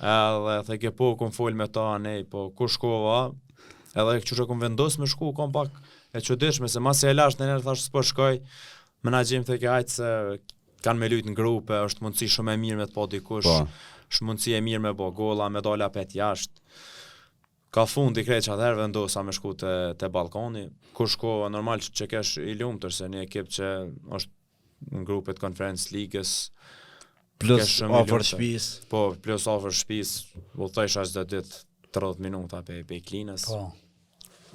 [SPEAKER 3] Edhe the ke po kom fol me ta nej, po ku shkova, edhe që kom vendos me shku, kom pak e çuditshme se masi e lash në njerë thash s'po shkoj, menaxhim the ke hajtë se kanë me lujt në grupe, është mundësi shumë e mirë me të po dikush, është mundësi e mirë me bo golla, me dala pet jashtë. Ka fund i krejt që atëherë vendosa me shku te balkoni, ku shkova normal që kesh i lumtur se një ekip që është në grupet Conference Ligës,
[SPEAKER 1] plus ofër shtëpis.
[SPEAKER 3] Po, plus ofër shtëpis, udhtojsh as çdo ditë 30 minuta pe klinës.
[SPEAKER 2] Po.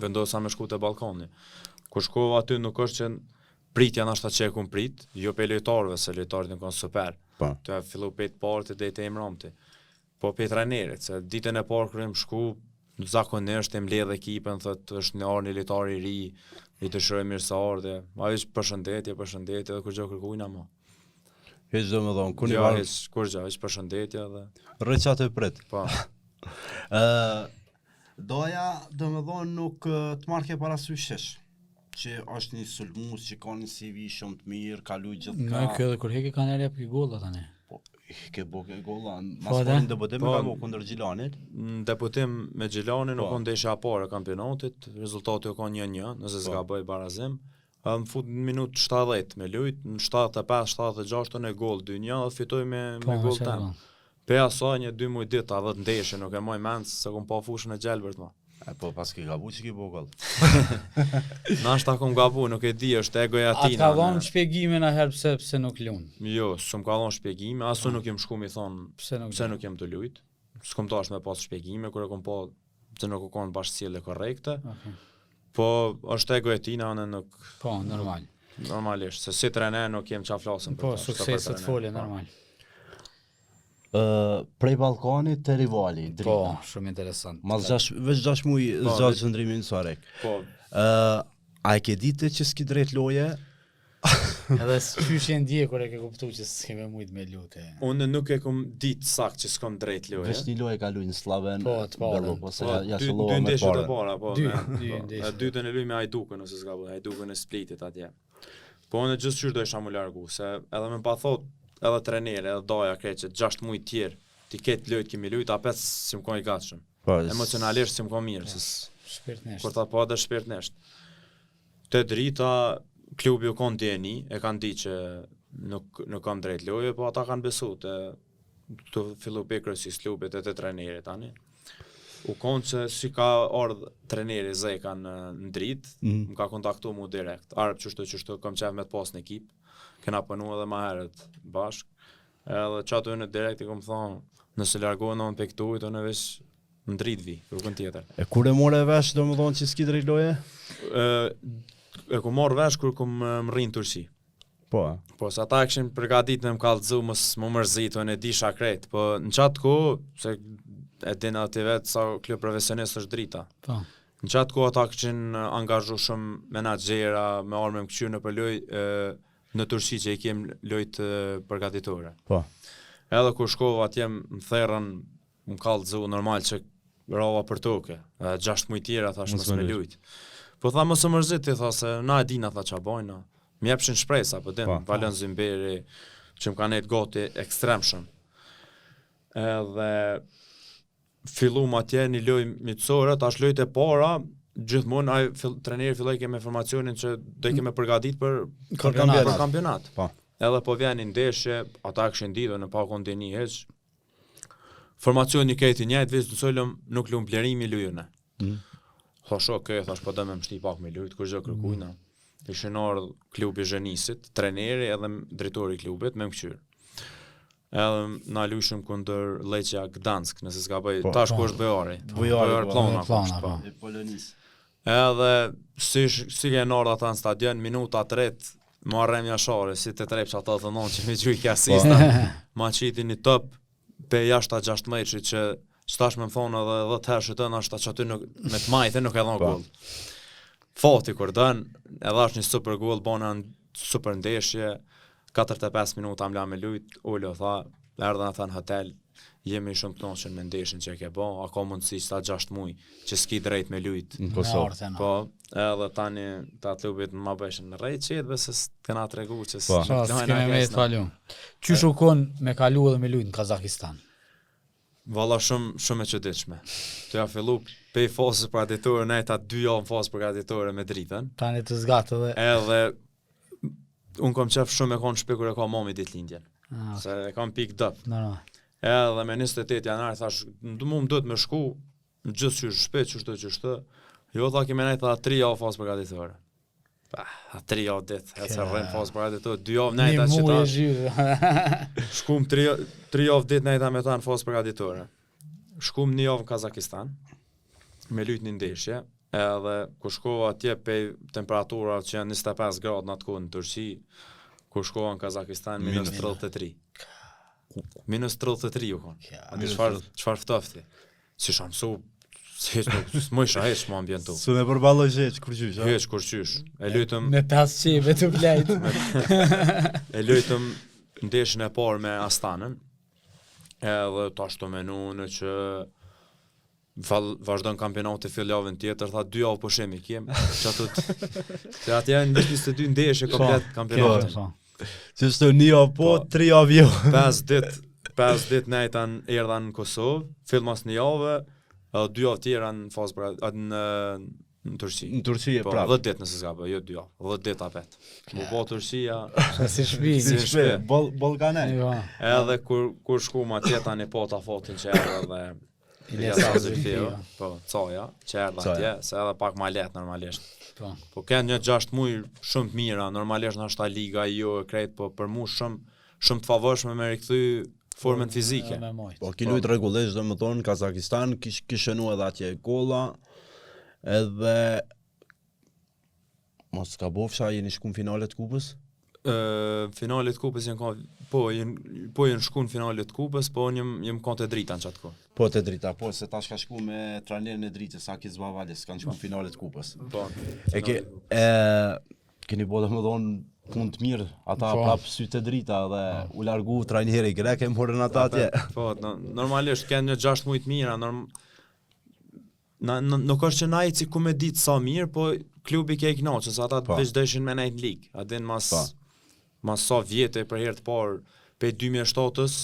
[SPEAKER 3] Vendosa me shku te balkoni. Ku shkova aty nuk është që pritja nashta që e kum prit, jo pe lojtarëve, se lojtarët nuk kanë super.
[SPEAKER 1] Po.
[SPEAKER 3] Të fillu pe të partë dhe të emramti. Po pe trajnerit, se ditën e parë kur shku, zakonisht e mbledh ekipën, thotë është në orë një lojtar i ri, i dëshiroj mirëseardhje, ai është përshëndetje dhe kur gjë kërkojnë ama.
[SPEAKER 1] Heq domethënë, kur
[SPEAKER 3] ja, kur gjë, është përshëndetje dhe
[SPEAKER 1] rreqa të prit.
[SPEAKER 3] Po.
[SPEAKER 1] Doja domethënë nuk të marrë ke parasyshesh që është një sulmues që ka një CV shumë të mirë, ka luajë gjithka.
[SPEAKER 2] Në kjo edhe kur heki kanë erë për golla tani.
[SPEAKER 1] Po, ke boke golla, mas në debutim ka bo kundër Gjilanit.
[SPEAKER 3] Në debutim me Gjilanin nuk ndeshja e parë e kampionatit, rezultati u ka 1-1, nëse s'ka bëj barazim. Më fut në minutë 70 me lujt, në 75-76 në gol 2-1 dhe fitoj me gol tem. Pe asaj një 2 muaj ditë, a 10 ndeshje, nuk e moj mend se kom pa fushën e Gjelbert ma.
[SPEAKER 1] Po pas ke gabu që ki bo gol.
[SPEAKER 3] Nashta kom gabu, nuk e di, është egoja tina.
[SPEAKER 2] A ka dhonë shpjegime në herë pse nuk lun?
[SPEAKER 3] Jo, s'm ka dhonë shpjegime, asu nuk jem shku mi thonë pse nuk jem të lujt. S'kom tash me pas shpjegime, kur e kom pa që nuk u konë bashkësile korrekte. Po është ego e tina, anë nuk...
[SPEAKER 2] Po, normal.
[SPEAKER 3] Normalisht, se si trener nuk jem qa flasën.
[SPEAKER 2] Po, sukseset folje, normal.
[SPEAKER 1] Prej balkonit të rivali, Drita.
[SPEAKER 2] Po, shumë interesant.
[SPEAKER 1] Mas veç 6 muaj zgjat qëndrimin në Sarek.
[SPEAKER 3] Po.
[SPEAKER 1] A e ke ditë që s'ki drejt loje?
[SPEAKER 2] Edhe qysh e ndje kur e ke kuptu që s'keme mujt me lute.
[SPEAKER 3] Unë nuk e kom ditë sakt që s'kom drejt loje.
[SPEAKER 1] Veç një loje ka luj në Slaven.
[SPEAKER 2] Po, të parën.
[SPEAKER 1] Po, se jashullova me
[SPEAKER 3] ndeshjet e
[SPEAKER 1] pare.
[SPEAKER 3] para, po.
[SPEAKER 2] Dy ndeshje.
[SPEAKER 3] Dytën e luj me Hajdukën, ose s'ka bu, Hajdukën e Splitit atje. Po unë gjithë qysh do isha mu largu, se edhe me pa thot, edhe trenere, edhe daja krejt që 6 muaj tjerë, ti ketë lojt kemi lujt, apet si më i gatshëm. Emocionalisht si më mirë,
[SPEAKER 2] shpirtnesht.
[SPEAKER 3] Kur ta pa dhe shpirtnesht. Te Drita, klubi u konë djeni, e kanë di që nuk kam drejt loje, po ata kanë besu të fillu pe kryesis klubit e të trenerit tani. U konë që si ka ardhë treneri Zekan në Dritë, më ka kontaktu mu direkt. Arab qështu kam qef me të pas në ekip, kena pënu edhe ma herët bashk. Edhe qatë unë direkt i kom thonë, nëse largohen në pe këtu, unë vesh në Dritë vi, rrugën tjetër.
[SPEAKER 1] E kur e more vesh, do më thonë që s'ki drejt loje?
[SPEAKER 3] E ku morë vesh kur ku më rrinë Turqi.
[SPEAKER 1] Po.
[SPEAKER 3] Po, se ata këshin përgatit me më kallëzu, mos më mërzit, unë e di shakret. Po, në qatë ku, se e din ati vetë sa klub profesionist është Drita.
[SPEAKER 2] Po.
[SPEAKER 3] Në qatë ku ata këshin angazhu shumë menaxhera, me arme më këqyrë në për loj, në Turqi që i kem lojt përgatitore.
[SPEAKER 1] Po.
[SPEAKER 3] Edhe kur shkova atje më therën, më kallëzu, normal që rova për toke. 6 muaj tjera thash mos me lujt. Po tha mos e mërzit, tha se na e dina tha qa bojna. Më jepshin shpresa, po din, Valen Zimberi, që më kanë nejtë gati ekstrem shumë. Edhe fillum atje një loj mitësore, tash lojt e para, gjithmonë treneri filloj keme informacionin që do i keme përgatit për kampionat. Edhe po vjen një ndeshje, ata këshin dido në pa kondini heq, formacioni kejti njajt, vizë në solëm nuk lumë plerimi lujune. Thash thash po dhe me mështi pak me lujt, kur gjë kërkujna. Ishin ardhë klubi Zhenisit, treneri edhe drejtori i klubit me më këqyrë. Edhe na lushim kundër Leqja Gdansk, nëse s'ka bëj, tash ku është Bojari. Bojar Plana, po.
[SPEAKER 1] E Polonis.
[SPEAKER 3] Edhe si ke ardhë ata në stadion, minuta 3, ma rrem jashare, si të trep që ata të nonë që me gjuj asista, ma qiti një top, pe jashta 16 që tash më thonë edhe 10 herë shëtën është që aty me të majtë nuk e dhon gol. Fati kur dën, edhe është një super gol, bona super ndeshje, 45 minuta më la me lujt, Olo tha, erdhën ata në hotel, jemi shumë të kënaqur me ndeshjen që e ke bë, a ka mundësi sta 6 muaj që s'ki drejt me lujt
[SPEAKER 1] në Kosovë.
[SPEAKER 3] Po, edhe tani ta klubit më bëshën në rrejt qetë, besë t'kena tregu që
[SPEAKER 2] s'keme me të falu. Qysh u kon me kalu edhe me lujt në Kazakistan?
[SPEAKER 3] Valla shumë e çuditshme. Të ja fillu pe fazës përgatitore, ne ta 2 javë në fazë përgatitore me dritën.
[SPEAKER 2] Tani të zgatë
[SPEAKER 3] edhe un kam qef shumë e kon shpe kur e ka mami ditëlindjen. Se e kam pik dop. Edhe me 28 janar thash, më duhet me shku në gjithë shpejt çështë. Jo tha kemi nejt 3 javë fazë përgatitore. Pa, 3 javë ditë, e se rrem fazë përgatitore, 2 javë nejta që ta. Shkum 3 javë ditë nejta me ta në fazë përgatitore. Shkum 1 javë në Kazakistan, me lujt një ndeshje, edhe ku shkova atje pe temperatura që janë 25 gradë në atë kohë në Turqi, ku shkova në Kazakistan minus 33. Minus 33 u konë. Çfarë ftofti? Si shanë su, më isha heq më ambientu.
[SPEAKER 1] Su me përballoj heq, kur qysh?
[SPEAKER 3] Heq, kur qysh. E lujtëm...
[SPEAKER 2] Me 5 qive të plejt.
[SPEAKER 3] E lujtëm ndeshën e parë me Astanën, edhe ta shto menu në që vazhdon kampionati fill javën tjetër, tha 2 javë pushim i kem, që atje janë 22 ndeshje komplet kampionatin.
[SPEAKER 1] Që shto 1 javë po, 3 javë jo.
[SPEAKER 3] 5 dit nejtan erdhan në Kosovë, fill mas 1 javë, edhe 2 javë tjera në fazë në Turqi.
[SPEAKER 1] Në Turqi e prapë.
[SPEAKER 3] 10 dit nëse s'gabë, jo 2 javë, 10 dit apet. Mu po Turqia...
[SPEAKER 2] Si shpi,
[SPEAKER 1] Bolkane.
[SPEAKER 3] Edhe kur shku ma tjeta një po ta fotin që erdhe dhe... Ilesa Zylfio, po, coja, që erdhe atje, se edhe pak ma let normalisht. Po kënë një 6 muaj shumë të mira, normalisht në ashta liga jo e krejt, po për mu shumë të favorshme me rikthy formën fizike.
[SPEAKER 1] Po ki lujt rregullisht dhe më thonë, Kazakistan kishënu edhe atje golla, edhe mos ka bofsha jeni shku në finalet kupës?
[SPEAKER 3] Finalet kupës jenë shku në finalet kupës, po jem kon të drita në qatë ko.
[SPEAKER 1] Po të drita, po se ta shka shku me trajnerin e dritës, Aki Zbavalis, kanë shku në finalet kupës.
[SPEAKER 3] Po.
[SPEAKER 1] Keni bo dhe më dhonë punë të mirë, ata prapë sy të drita dhe u largu trajneri grek e morën ata atje.
[SPEAKER 3] Po, normalisht kanë një 6 muaj të mira, nuk është që na i ku me ditë sa mirë, po klubi ke i knaqën, se ata veç deshin me nejt në ligë. A din mas sa vjetë për herë të parë, pe 2007-ës,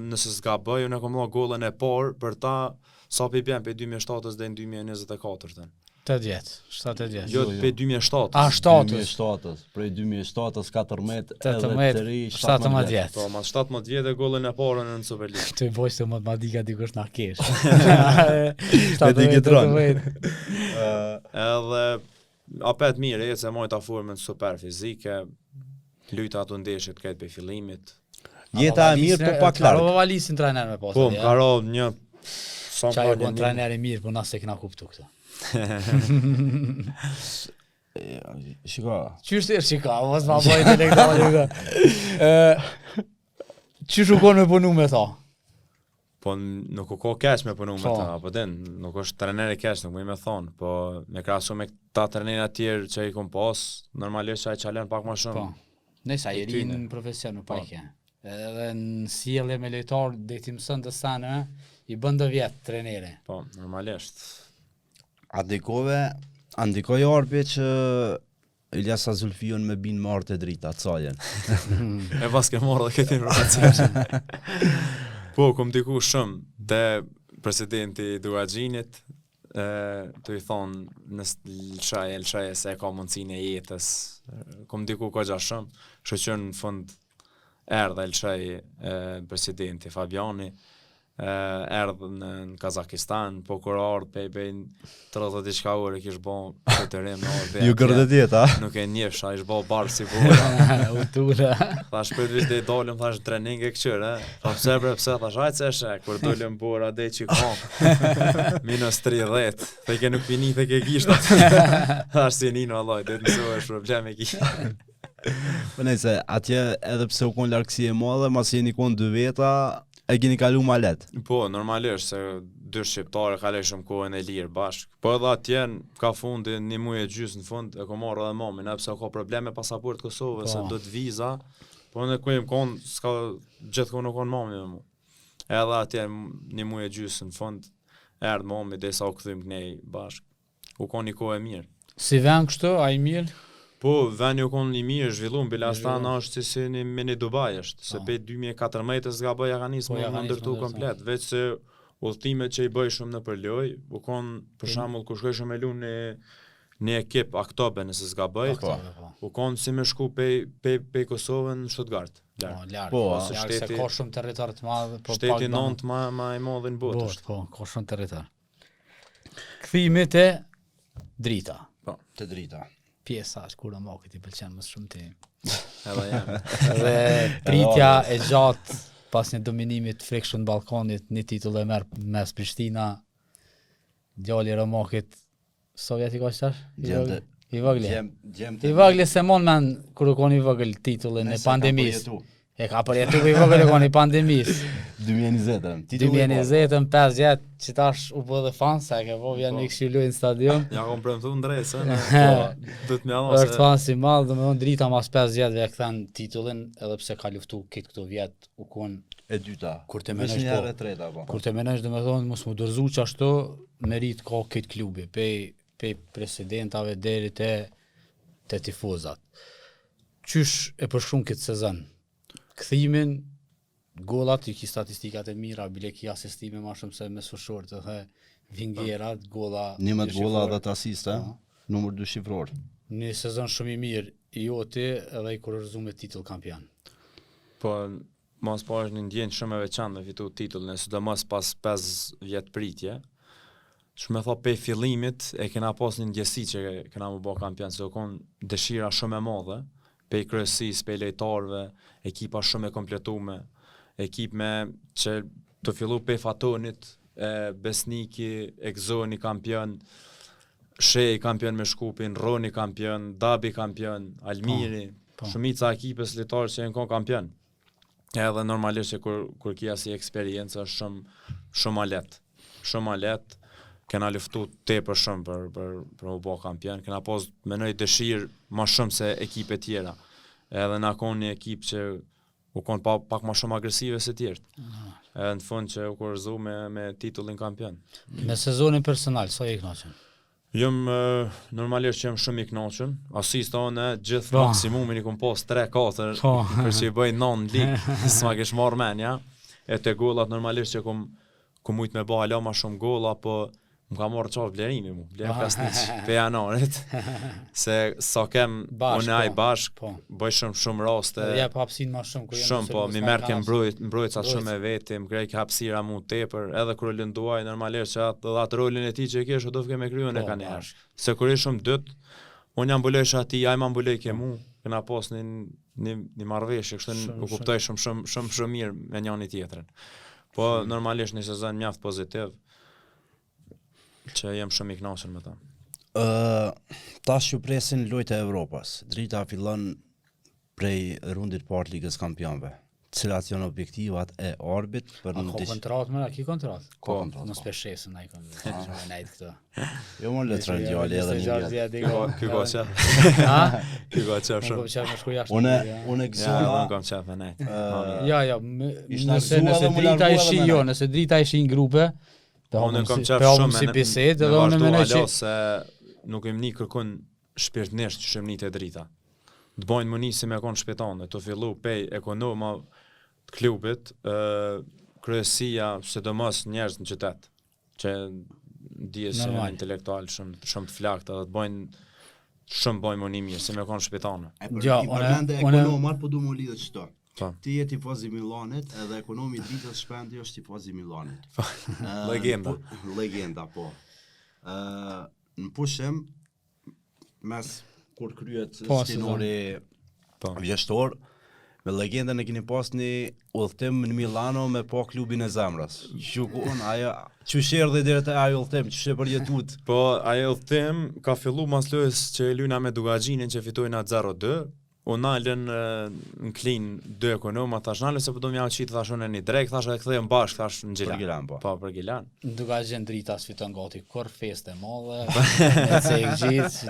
[SPEAKER 3] nëse s'ga bëj, unë e kom la gollën e parë, për ta, sa pe bjen pe 2007-ës dhe në 2024-ën.
[SPEAKER 2] 7 vjetë.
[SPEAKER 3] Jo, pe 2007-ës.
[SPEAKER 2] A, 7-ës.
[SPEAKER 1] Prej 2007-ës, 14,
[SPEAKER 2] 17 vjetë.
[SPEAKER 3] Po, mas 17 vjetë e gollën e parë në Superligë.
[SPEAKER 2] Të vojsh të matematika dikush në kesh.
[SPEAKER 1] Me digitron.
[SPEAKER 3] Edhe, apet mirë, e se mojta formën super fizike, lujta ato ndeshjet këtë për fillimit.
[SPEAKER 1] Jeta e mirë, po pak larg.
[SPEAKER 2] Karo Valisin trajner me posë.
[SPEAKER 3] Po, më karo një...
[SPEAKER 2] Qa e kon trajner e mirë, po nëse kena kuptu këtë.
[SPEAKER 1] Shiko.
[SPEAKER 2] Qështë e shika, mos ma bëjt e lekta. Qështë u konë me punu me tha?
[SPEAKER 3] Po nuk u ko keq me punu me ta, po den, nuk është trener e keq, nuk më me thonë, po me krahasu me ta trener tjerë që i kom pas, normalisht që ai çalen pak më shumë.
[SPEAKER 2] Po. Nësa i ri në profesion nuk pa i ke. Edhe në sjellje me lojtar dhe ti mëson të sanë, i bën do vjet trenere.
[SPEAKER 3] Po, normalisht.
[SPEAKER 1] Andikoj Arbi që Iljasa Zulfion me bin marrë të drita, cajen.
[SPEAKER 3] E pas ke marrë dhe këtë informacion. Po, kom diku shumë, dhe presidenti Duagjinit, të i thonë në lëshaje se ka mundësin e jetës, kom diku ka gja shumë, që në fund erdhe lëshaje presidenti Fabiani, erdhe në Kazakistan, po kur ardhe pejnë 30 diçka orë kish bon shëtërim në orë.
[SPEAKER 1] Ju gërdet jetë, a?
[SPEAKER 3] Nuk e njefsha, ish bo barë si bura.
[SPEAKER 2] Utura.
[SPEAKER 3] Thash për vish dhe i dolim, thash trening e këqyre, tha pse, thash hajtë se eshe, kur dolim bura dhe që kom, minus 30, dhe ke nuk pini dhe ke gishtat. Thash si nino alloj, dhe të nësu është problem e ki.
[SPEAKER 1] Për nëjse, atje edhe pse u kon largësi e madhe, mas jeni kon 2 veta, e keni kalu ma let.
[SPEAKER 3] Po, normalisht se dy shqiptarë kaloj shumë kohën e lirë bashk. Po edhe atje ka fundi një muaj e gjysmë në fund e ko marrë edhe mamin, pse ka probleme pasaport Kosovës, se do të viza. Po në ku jem konë, s'ka gjithë nuk konë mami me mu. Edhe atje një muaj e gjysmë në fund erdë mami dhe sa u këthym kënej bashk. U konë një kohë e mirë.
[SPEAKER 2] Si vend kështu, a i mirë?
[SPEAKER 3] Po, veni u konë një mirë, zhvillum, Bilastan është si një mini Dubai është, se pe 2014 s'ga bëja ka nisë më ndërtu komplet, veç se udhëtimet që i bëj shumë në përloj, u konë, për shembull kur shkoj shumë e lu një ekip Aktobe nëse s'ga bëj, u konë si me shku pe Kosovën në Stuttgart.
[SPEAKER 2] Po, se ka shumë territor të madh, po
[SPEAKER 3] shteti 9 ma i madh në botë është.
[SPEAKER 2] Po, ka shumë territor. Kthimi te drita.
[SPEAKER 3] Po,
[SPEAKER 1] te drita.
[SPEAKER 2] Pjesa është kur makit i pëlqen më shumë ti.
[SPEAKER 3] Edhe jam.
[SPEAKER 2] Dhe pritja e gjatë pas një dominimi të frikshëm në Ballkanit, një titull e merr mes Prishtina, djali i Romakit, Sovjeti ka qesh? I vogël. I vogël se mon men kur u koni vogël titullin e pandemisë. E ka përjetu i vogël e koni pandemisë. 2020 5 vjet që tash u bë dhe fan sa e ke po vjen me këshilu në stadion.
[SPEAKER 3] Ja kom premtu ndresë, do të më janë
[SPEAKER 2] është fan si madh, domethënë drita mas 5 vjetëve e kthen titullin edhe pse ka luftu këto vjet u kon
[SPEAKER 1] e dyta.
[SPEAKER 2] Kur të menesh po.
[SPEAKER 1] E treta po.
[SPEAKER 2] Kur të menesh domethënë mos mu dorëzu çashtu merit ka këtë klubi, pe presidentave deri te tifozat. Qysh e përshkruan këtë sezon? Kthimin, gollat, i ki statistikat e mira, bile ki asistime ma shumë se me sushorë të the vingjerat, golla...
[SPEAKER 1] 11 golla dhe të asiste, numër 2 shifror.
[SPEAKER 2] Një sezon shumë i mirë i joti edhe i kurorëzu me titull kampion.
[SPEAKER 3] Po, mos po është një ndjenjë shumë e veçantë me fitu titullin, sidomos pas 5 vjet pritje. Shumë e tha pe fillimit e kena pas një ndjesi që kena më bë kampion, se u kon dëshira shumë e madhe, pe kryesisë, pe lojtarëve, ekipa shumë e kompletume, ekip me që të fillu pe Fatonit, Besniki, Egzoni kampion, Shej kampion me Shkupin, Roni kampion, Dabi kampion, Almiri, shumica ekipës lojtarë që janë kampion. Edhe normalisht që kur kia si eksperiencë është shumë ma lehtë. Shumë ma lehtë. Kena luftu tepër shumë për u bë kampion. Kena pas menoj dëshirë ma shumë se ekipe tjera. Edhe na kon një ekip që u kon pak ma shumë agresive se tjertë. Edhe në fund që u kurorëzu me titullin kampion.
[SPEAKER 2] Me sezonin personal, sa i kënaqen?
[SPEAKER 3] Normalisht që jam shumë i kënaqur. Asist tonë gjithë maksimumin i kom pas 3-4 për që i bëj 9 ligë, s'ma kesh marrë menja. E te gollat normalisht që kom mujt me bë hala ma shumë golla, po më ka marrë qafë vlerimi mu, vlerë Krasniq, pe janarit, se sa kem unë aj bashk, bëj shumë raste.
[SPEAKER 2] Dhe jep hapsin ma shumë.
[SPEAKER 3] Shumë, po, mi merë kem mbrojtësat shumë e veti, më grej hapsira mu tepër, edhe kërë lënduaj, normalisht që atë rolin e ti që i kesh, do fke me kryon e ka njerë. Se kërë i shumë dytë, unë jam mbulej shati, aj ma mbulej ke mu, këna pas një marrëveshje, kështu u kuptoj shumë mirë me njëri tjetrin. Po, normalisht një sezon mjaft pozitiv, që jem shumë i kënaqur me ta.
[SPEAKER 1] Tash ju presin lojtë e Evropës. Drita fillon prej rundit parë Ligës Kampionëve. Cilat janë objektivat e Arbit për
[SPEAKER 2] në ka kontratë më, ki kontratë?
[SPEAKER 1] Ka kontratë.
[SPEAKER 2] Mos peshesën ai këtu.
[SPEAKER 1] Jo më letra djali edhe një vjet.
[SPEAKER 3] Ky goça.
[SPEAKER 2] Ha?
[SPEAKER 3] Ky goça shumë.
[SPEAKER 1] Unë
[SPEAKER 3] Unë kam qafë ne.
[SPEAKER 2] Ja, nëse drita ishi në grupe,
[SPEAKER 3] unë kam qafë shumë
[SPEAKER 2] si bisedë dhe unë mendoj që
[SPEAKER 3] se nuk im ni kërkon shpirtnisht që shemni të drita. Të bojnë më nisi me konë shpetane, të fillu pej ekonoma të klubit, kryesia, sidomos njerëz në qytet, që dijes janë intelektual shumë të flakta, dhe të bojnë shumë bojnë më një mirë, si me konë shpetane.
[SPEAKER 1] Ja, unë ekonomar, po du më lidhë qëto. Ti je tifoz i Milanit, edhe ekonomi ditës shpendi është tifoz i Milanit. Legenda, po. Në pushim, mes kur kryet stinori vjeshtor, me legendën e keni pas një udhëtim në Milano me po klubin e zemrës. Që sherdhe dhe të ajo udhëtim, që shë përjetut?
[SPEAKER 3] Po, ajo udhëtim ka fillu mas lojës që e lyna me Dugagjinin që fitojna 0-2, u nalën në klin 2 ekonom, thash nalën se po do m'ja qitë, thash unë një drejk, thash e kthejmë bashkë, thash në Gjilan.
[SPEAKER 1] Për Gilan, po.
[SPEAKER 3] Po, për Gilan.
[SPEAKER 2] Duka gjën drita sfiton gati kur feste madhe, e cek gjithë.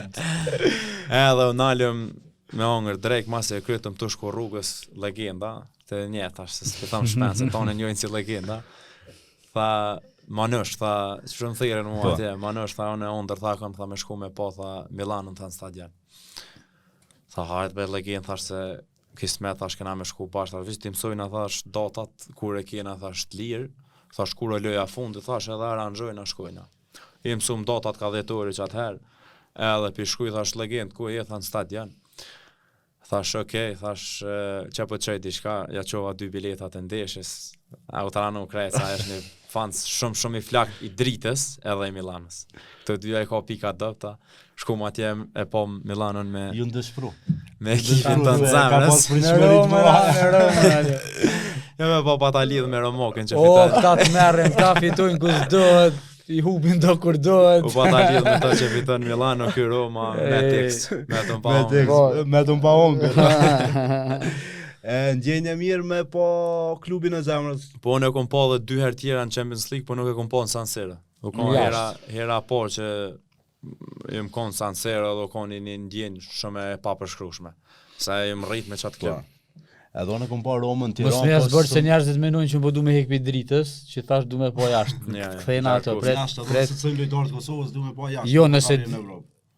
[SPEAKER 3] Edhe u nalëm me hongër drejk, mase e krytëm të shku rrugës legenda, të një, thash se s'pitam shpenë, se tonë njojnë si legenda. Tha, Manush, tha, që shumë thirën mua atje, Manush, tha, unë e ondër, tha me shku me po, tha, Milanën, tha, në stadion. Tha, hajt bëjt legend, thash se kismet, thash kena me shku bashkë, thash, vishë ti mësojna, thash, datat, kur e kena, thash, të lirë, thash, kur e loja fundi, thash, edhe aranjojna, shkojna. I mësum datat ka 10 orë që atëherë, edhe pi shkuj, thash, legend, ku e jetha në stadion. Thash, okej, thash, që po të qëjt diçka, ja qova 2 biletat e ndeshjes, Autarano Kreca është një fans shumë i flak i dritës edhe i Milanës. Të dyja e ka pika dopta, shkum atje e po Milanën me...
[SPEAKER 1] Ju ndëshpru.
[SPEAKER 3] Me ekipin të në zemrës.
[SPEAKER 2] Në Roma.
[SPEAKER 3] Jo me po pata lidhë me Romokën që
[SPEAKER 2] O,
[SPEAKER 3] fitet.
[SPEAKER 2] këta të merren, këta fitojnë kus dohet, i hubin do kur dohet.
[SPEAKER 3] U pata lidhë me to që fiton Milano, ky Roma, me tekst, me të mpa
[SPEAKER 1] Me të mpa hongër. Ndjenjë mirë me po klubin e zemrës.
[SPEAKER 3] Po unë e kom pa dhe 2 herë tjera në Champions League, po nuk e kom pa në San Siro. U kon hera por që jem kon San Siro dhe u kon një ndjenjë shumë e papërshkrueshme. Sa jem rrit me çat klub.
[SPEAKER 1] Edhe unë kom pa Romën në
[SPEAKER 2] Mos
[SPEAKER 1] Tiranë.
[SPEAKER 2] më as bërë se njerëzit mendojnë që po du me hek pi dritës, që thash du me po jashtë. Kthejna ato pret.
[SPEAKER 1] Se cënë lojtarët e Kosovës du me pa jashtë.
[SPEAKER 2] Jo, nëse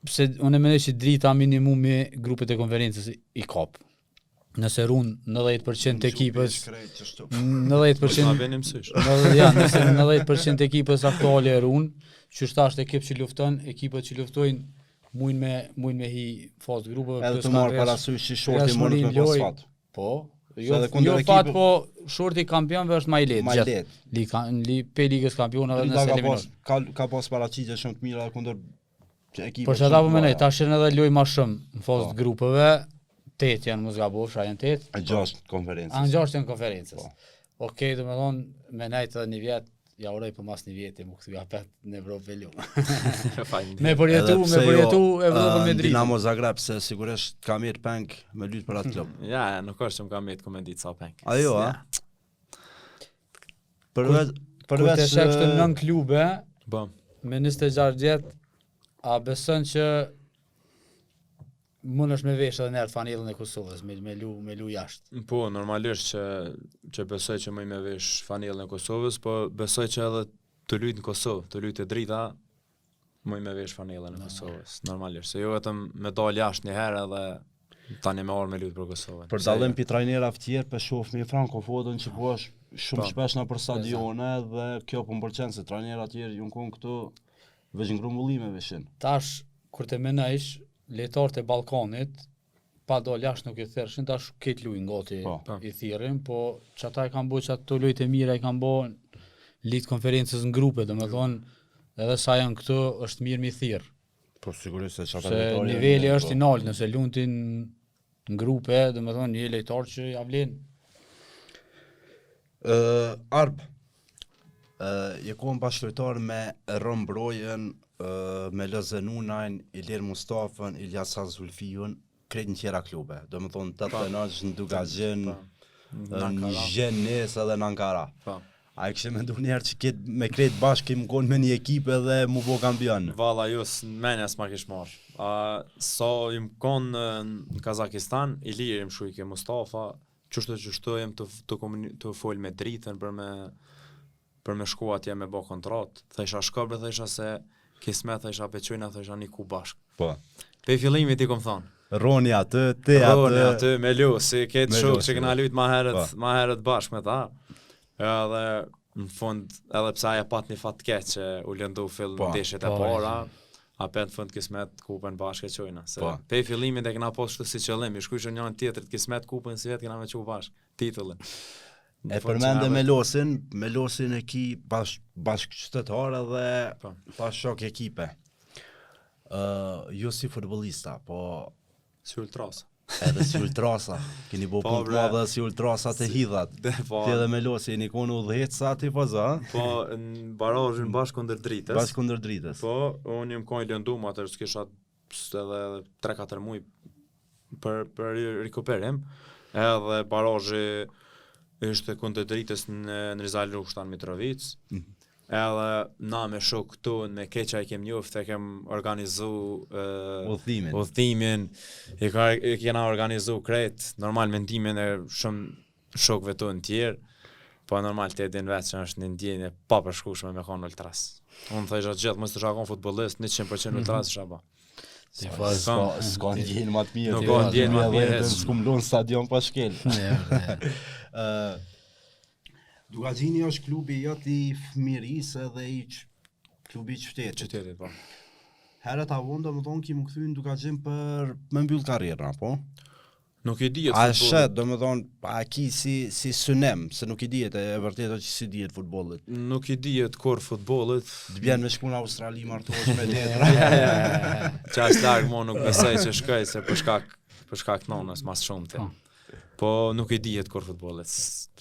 [SPEAKER 2] pse unë mendoj që drita minimumi grupet e konferencës i kap. Nëse runë 90% ekipës 90% nëse 90% ekipës aktuale runë, që është ekip që lufton, ekipët që luftojnë mujnë me hi fazë grupeve
[SPEAKER 1] edhe të marrë parasysh që shorti mund të pas fat.
[SPEAKER 2] Po, jo fat, po shorti kampionëve është më i lehtë. Pe ligës kampionëve nëse eliminosh.
[SPEAKER 1] Ka pas paraqitje shumë të mira kundër ekipeve.
[SPEAKER 2] Por çfarë po mendoj, tash edhe loj më shumë në fazë të grupeve. 8 janë mos gabofsh, janë 8.
[SPEAKER 1] 6 konferencës.
[SPEAKER 2] 6 janë konferencës. Okej, domethënë me najt edhe një vjet, ja uroj për mas një vjeti më kthy apet në Evropë velu. Me përjetu Evropën me dritë.
[SPEAKER 1] Dinamo Zagreb se sigurisht ka mirë peng me lut për atë klub.
[SPEAKER 3] Ja, nuk është që më ka mirë komendit sa peng.
[SPEAKER 1] Ajo, a?
[SPEAKER 2] Përveç të shek këtë 9 klube, me 26 vjet, a beson që mund është me vesh edhe nërë fanellën e Kosovës, me lu jashtë.
[SPEAKER 3] Po, normalisht që besoj që mëj me vesh fanellën e Kosovës, po besoj që edhe të lujtë në Kosovë, të lujtë e drita, mëj me vesh fanellën e Kosovës, normalisht. Se jo vetëm me dal jashtë një herë edhe tani me orë me lujtë për Kosovën.
[SPEAKER 1] Për dallim pi trajnerave të tjerë, për shoh me Franco Fodën që po është shumë shpesh në për stadione dhe kjo po më pëlqen se trajnerat tjerë ju kanë këtu veç ngrumbullime veshin.
[SPEAKER 2] Tash kur të menojsh lejtarët e Ballkanit pa dal jashtë nuk i thërshin, tash këtë lujnë gati i thirrin, po që ata e kanë bo që ato lujtë e mira i kanë bo litë konferencës në grupe, domethënë edhe sa janë këtu është mirë mi thirr.
[SPEAKER 1] Po sigurisht se çata
[SPEAKER 2] lejtarë. Se niveli është i nalt, nëse luntin në grupe, domethënë një lejtar që ja vlen.
[SPEAKER 1] Arb. Je kom bashkëtor me Rom Brojen, me Lëzenunajn, Ilir Mustafën, Ilyasa Zulfiun, krejt në tjera klube. Do më thonë 89 në Dugazhin, në Gjenes edhe në Ankara. A e kështë me ndu njerë që me krejt bashkë kemë konë me një ekipë edhe mu bo kampion?
[SPEAKER 3] Valla, jo, menja s'ma kish marrë. So, im konë në Kazakistan, Ilir im shujke Mustafa, qështu jem të folë me dritën për me shku atje me bo kontrat. Thesha shkobre, thesha se kismet, thesha peqojna, thesha një ku bashkë.
[SPEAKER 1] Po.
[SPEAKER 3] Pe fillimit i kom thonë.
[SPEAKER 1] Roni atë, te atë.
[SPEAKER 3] Roni atë, me lu, si ketë shuk që këna lujt ma herët bashkë me ta. Edhe në fund, edhe pse aja pat një fat keq që u lëndu fill në deshet e para, apet në fund kismet kupën bashkë e qojna. Pe fillimit e këna posë shtu si qëllim, i shkujshë njën tjetërit kismet kupën si vetë këna me qu bashkë, titullin.
[SPEAKER 1] E përmende Melosin e ki bashkë qytetarë dhe pas shok ekipe. Jo si futbolista, po...
[SPEAKER 3] Si ultrasa.
[SPEAKER 1] Edhe si ultrasa. Keni bo punë ma dhe si ultrasa të hidhat. Ti edhe Melosi e një konu dhejtësa ti po zë?
[SPEAKER 3] Po, në barajën bashkë kundër dritës.
[SPEAKER 1] Bashkë kundër dritës.
[SPEAKER 3] Po, unë jem kojnë lëndu, ma tërë s'kisha edhe 3-4 muj për rikuperim, edhe barazhi ishte kundër dritës në Rizal Rukshtan Mitrovic. Edhe na me shok këtu me keqa i kem njoft, e kem organizu udhëtimin, i kena organizu krejt, normal mendimin e shumë shokve tu në tjerë, po normal të edhin vetë që është një ndjenje pa përshkushme me konë ultras. Unë thejsha gjithë, mështë të shakon futbolist, 100% ultras shaba.
[SPEAKER 1] S'ka ndjenjë më të mirë.
[SPEAKER 3] Nuk ka ndjenjë më të mirë.
[SPEAKER 1] S'kumlon stadion pa shkel. Dugazini është klubi jot i fëmirisë edhe i klubi i qytetit.
[SPEAKER 3] Qytetit, po.
[SPEAKER 1] Herët avon do më thonë ki më këthy në Dugazin për me mbyll karrierën, apo?
[SPEAKER 3] Nuk i dihet
[SPEAKER 1] A
[SPEAKER 3] futbollit.
[SPEAKER 1] shet, do më thonë, a ki si synem, se nuk i dihet, e vërtetë që si dihet futbollit.
[SPEAKER 3] Nuk i dihet kur futbollit.
[SPEAKER 1] Të bjen me shku në Australi, martohesh me letra.
[SPEAKER 3] Qas larg mo nuk besoj që shkoj se për shkak nonës mas shumë të. Po nuk i dihet kur futbollit.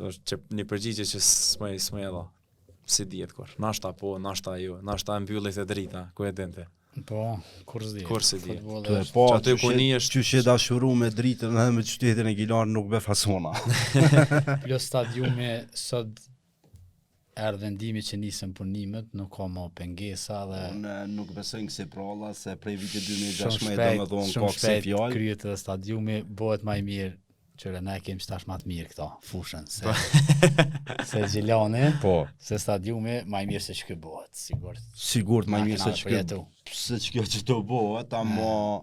[SPEAKER 3] Që një përgjigje që s'më e dha. Si dihet kur. Nashta po, nashta jo, nashta mbyllet e drita, ku e dinte.
[SPEAKER 2] Po, kur s'di.
[SPEAKER 3] Kur s'di.
[SPEAKER 2] Futbolli
[SPEAKER 1] Po,
[SPEAKER 3] Që aty ku ni është-
[SPEAKER 1] që e dashuru me dritën edhe me qytetin e Gilar nuk be fasona.
[SPEAKER 2] plus stadiumi sot erdhë vendimi që nisën punimet, nuk ka më pengesa dhe
[SPEAKER 1] Unë nuk besoj në kësi pralla, se prej vitit
[SPEAKER 2] shumë
[SPEAKER 1] 2016
[SPEAKER 2] shpejt,
[SPEAKER 1] do me thonë ka
[SPEAKER 2] shumë
[SPEAKER 1] kësi
[SPEAKER 2] shpejt
[SPEAKER 1] fjallë.
[SPEAKER 2] kryet edhe stadiumi bëhet më i mirë. Qëre ne kemi qëtash më të mirë këto, fushën, se Gjilani,
[SPEAKER 1] Po,
[SPEAKER 2] se stadiumi më i mirë se që bëhet, sigurt.
[SPEAKER 1] sigurt më
[SPEAKER 2] Na
[SPEAKER 1] mirë
[SPEAKER 2] kena
[SPEAKER 1] se
[SPEAKER 2] përjetu.
[SPEAKER 1] që të bëhet, ama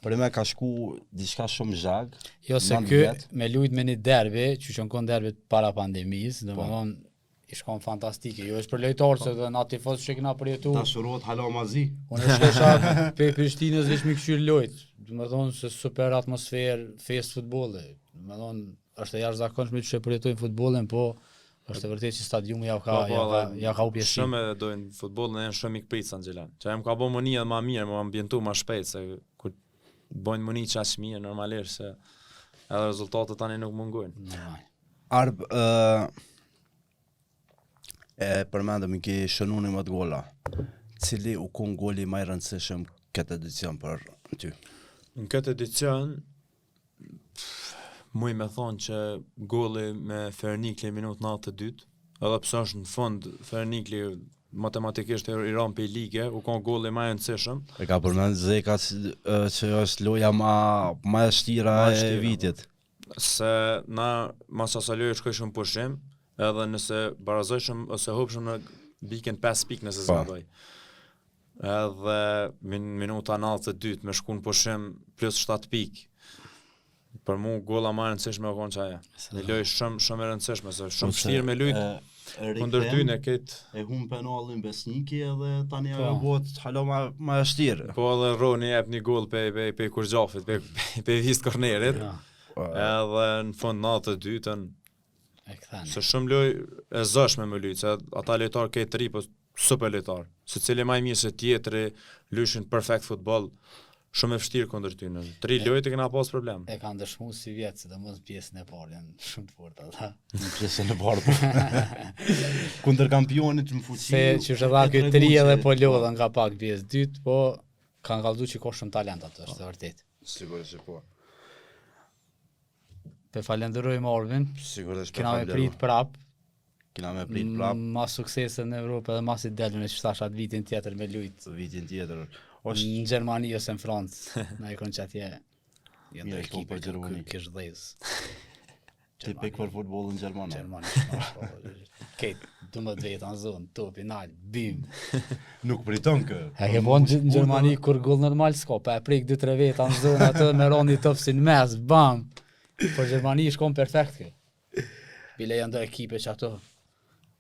[SPEAKER 1] për me ka shku diçka shumë zhag.
[SPEAKER 2] Jo se
[SPEAKER 1] Nën
[SPEAKER 2] ky
[SPEAKER 1] vjet.
[SPEAKER 2] me lujt me një derbi, që që në derbit para pandemisë, dhe
[SPEAKER 1] Po.
[SPEAKER 2] më thonë, i shkon fantastike. Jo është për lojtarë, se dhe na tifos që kena përjetu.
[SPEAKER 1] Ta shurohet hala mazi.
[SPEAKER 2] Unë e shkesha pe Prishtinës veç me këshyr lojt. Do më thonë se super atmosferë, fest futbolli. Do më thonë, është e jashtëzakonshme që përjetojnë futbollin, po është e vërtetë që stadiumi ja ka u pjeshi.
[SPEAKER 3] Shumë e dojnë futbollin e janë shumë i kprica në Gjilan. Që em ka bo mëni edhe ma mirë, më ambientu ma shpejt, se kur bojnë mëni qaq mirë, normalisht se edhe rezultatet tani nuk mungojnë.
[SPEAKER 2] Normal.
[SPEAKER 1] Arb, e përmendëm i ki shënuni më të gola. Cili u kun goli më i rëndësishëm këtë edicion për ty?
[SPEAKER 3] Në këtë edicion, muj me thonë që goli me Fernikli minut 92, edhe pse është në fund Fernikli matematikisht i ran pe lige, u kon goli më i rëndësishëm.
[SPEAKER 1] E ka përmend Zeka që është loja ma e shtira
[SPEAKER 3] Ma e
[SPEAKER 1] e
[SPEAKER 3] shtira,
[SPEAKER 1] vitit.
[SPEAKER 3] Se na mas asaj loje shkojshëm pushim, edhe nëse barazojshëm ose hopshëm në biken 5 pikë nëse
[SPEAKER 1] Po.
[SPEAKER 3] zgjidhoj. Edhe minuta 92 me shku në pushim plus 7 pikë. Për mu golla më e rëndësishme o konë qaja. Një lojë shumë e rëndësishme, se shumë vështirë me lujt kundër dyne këtë.
[SPEAKER 1] E hum penalin Besniki edhe tani
[SPEAKER 2] Po.
[SPEAKER 1] ajo bëhet hala ma e shtirë.
[SPEAKER 3] Po edhe Roni jep një gol pe Kurgjafit, pe vist kornerit.
[SPEAKER 2] Ja,
[SPEAKER 3] Edhe në fund 92-ën,
[SPEAKER 2] e këthani.
[SPEAKER 3] se shumë lojë e zëshme me lujt, se ata lojtarë këtë tri, po super lojtarë. Se cili ma i mirë se tjetëri, lyshin perfekt futbol, shumë e vështirë kundër tyne. 3 lojët e kena pas problem.
[SPEAKER 2] E kanë dëshmu si vjetë, se dhe mos pjesën e parë, janë shumë të forta, ata.
[SPEAKER 1] Në pjesën e parë. Kundër kampionit më fuqi.
[SPEAKER 2] Se që është dha këtë 3 edhe po lodhën nga pak pjesë dytë, po kanë kallzu që ka shumë talent atë, është e vërtet.
[SPEAKER 1] Sigurisht që po.
[SPEAKER 2] Pe falenderoj Marvin,
[SPEAKER 1] Sigurisht
[SPEAKER 2] kena me prit prap,
[SPEAKER 1] Kena me prit prap
[SPEAKER 2] ma suksese në Europë edhe mas i delën e që thasht atë vitin tjetër me lujt.
[SPEAKER 1] vitin tjetër.
[SPEAKER 2] Në Gjermani ose në Francë, na i konë që atje, jenë
[SPEAKER 1] Mirë,
[SPEAKER 2] të
[SPEAKER 1] shkon
[SPEAKER 2] ekipe
[SPEAKER 1] për Gjermani.
[SPEAKER 2] kësh dhejës.
[SPEAKER 1] Tipik për futbollin gjerman.
[SPEAKER 2] Gjermani, Kejt, 12 veta në zonë, topi, nalë, bim.
[SPEAKER 1] Nuk priton kë.
[SPEAKER 2] E ke bon në Gjermani kur gol normal s'ka, pa e prik 2-3 veta në zonë atë me roni tëfsin mes, bam. Por Gjermani shkon perfekt kë. Bile janë do ekipe që ato,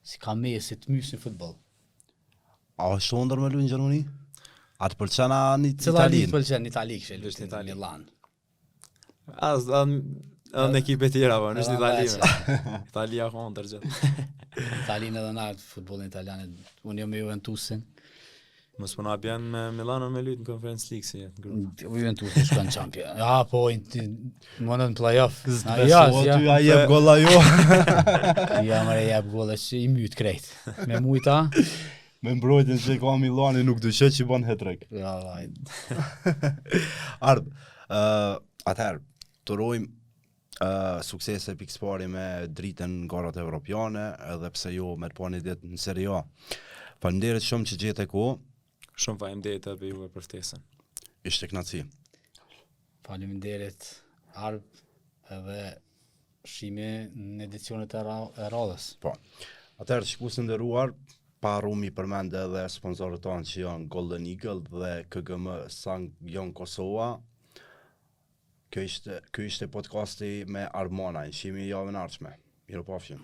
[SPEAKER 2] si ka Messi të mysin futbol.
[SPEAKER 1] A është ondër me luajnë në Gjermani? A të pëlqena në
[SPEAKER 2] Cëlla lig
[SPEAKER 1] Italinë?
[SPEAKER 2] pëlqen, Itali kështë
[SPEAKER 3] Është
[SPEAKER 2] luajnë
[SPEAKER 3] Itali.
[SPEAKER 2] Milan.
[SPEAKER 3] Edhe në ekipe tjera, po, nështë
[SPEAKER 2] Edhe
[SPEAKER 3] Itali. Italia ka ndër gjithë.
[SPEAKER 2] Italinë edhe na futbollin italian, unë jo me Juventusin.
[SPEAKER 3] Mos po na bjen me Milano me lyt në Conference League si jetë në grup.
[SPEAKER 2] Juventusin shkon champion. Ja, po, më në playoff. Ja,
[SPEAKER 1] Beso
[SPEAKER 2] ja.
[SPEAKER 1] ty a jep golla jo.
[SPEAKER 2] Ja, mëre jep golle që i myt krejt. Me mujta,
[SPEAKER 1] Me mbrojtjen që ka Milani nuk dyqet që bën hat-trick.
[SPEAKER 2] ja, vaj.
[SPEAKER 1] Ardh, atëherë, të urojmë suksese pikëspari me dritën në garat evropiane, edhe pse jo me të pani ditë në Serie A. Faleminderit shumë që gjete ku.
[SPEAKER 3] Shumë faleminderit edhe juve për ftesën.
[SPEAKER 1] Ishte kënaqësi.
[SPEAKER 2] Faleminderit Arp edhe shime në edicionet e radhës.
[SPEAKER 1] Po. Atëherë shikues të nderuar, pa harrumi përmend edhe sponsorët tanë që janë Golden Eagle dhe KGM Sanjon Kosova. Ky ishte podcasti me Armona, shihemi javën e ardhshme. Mirupafshim.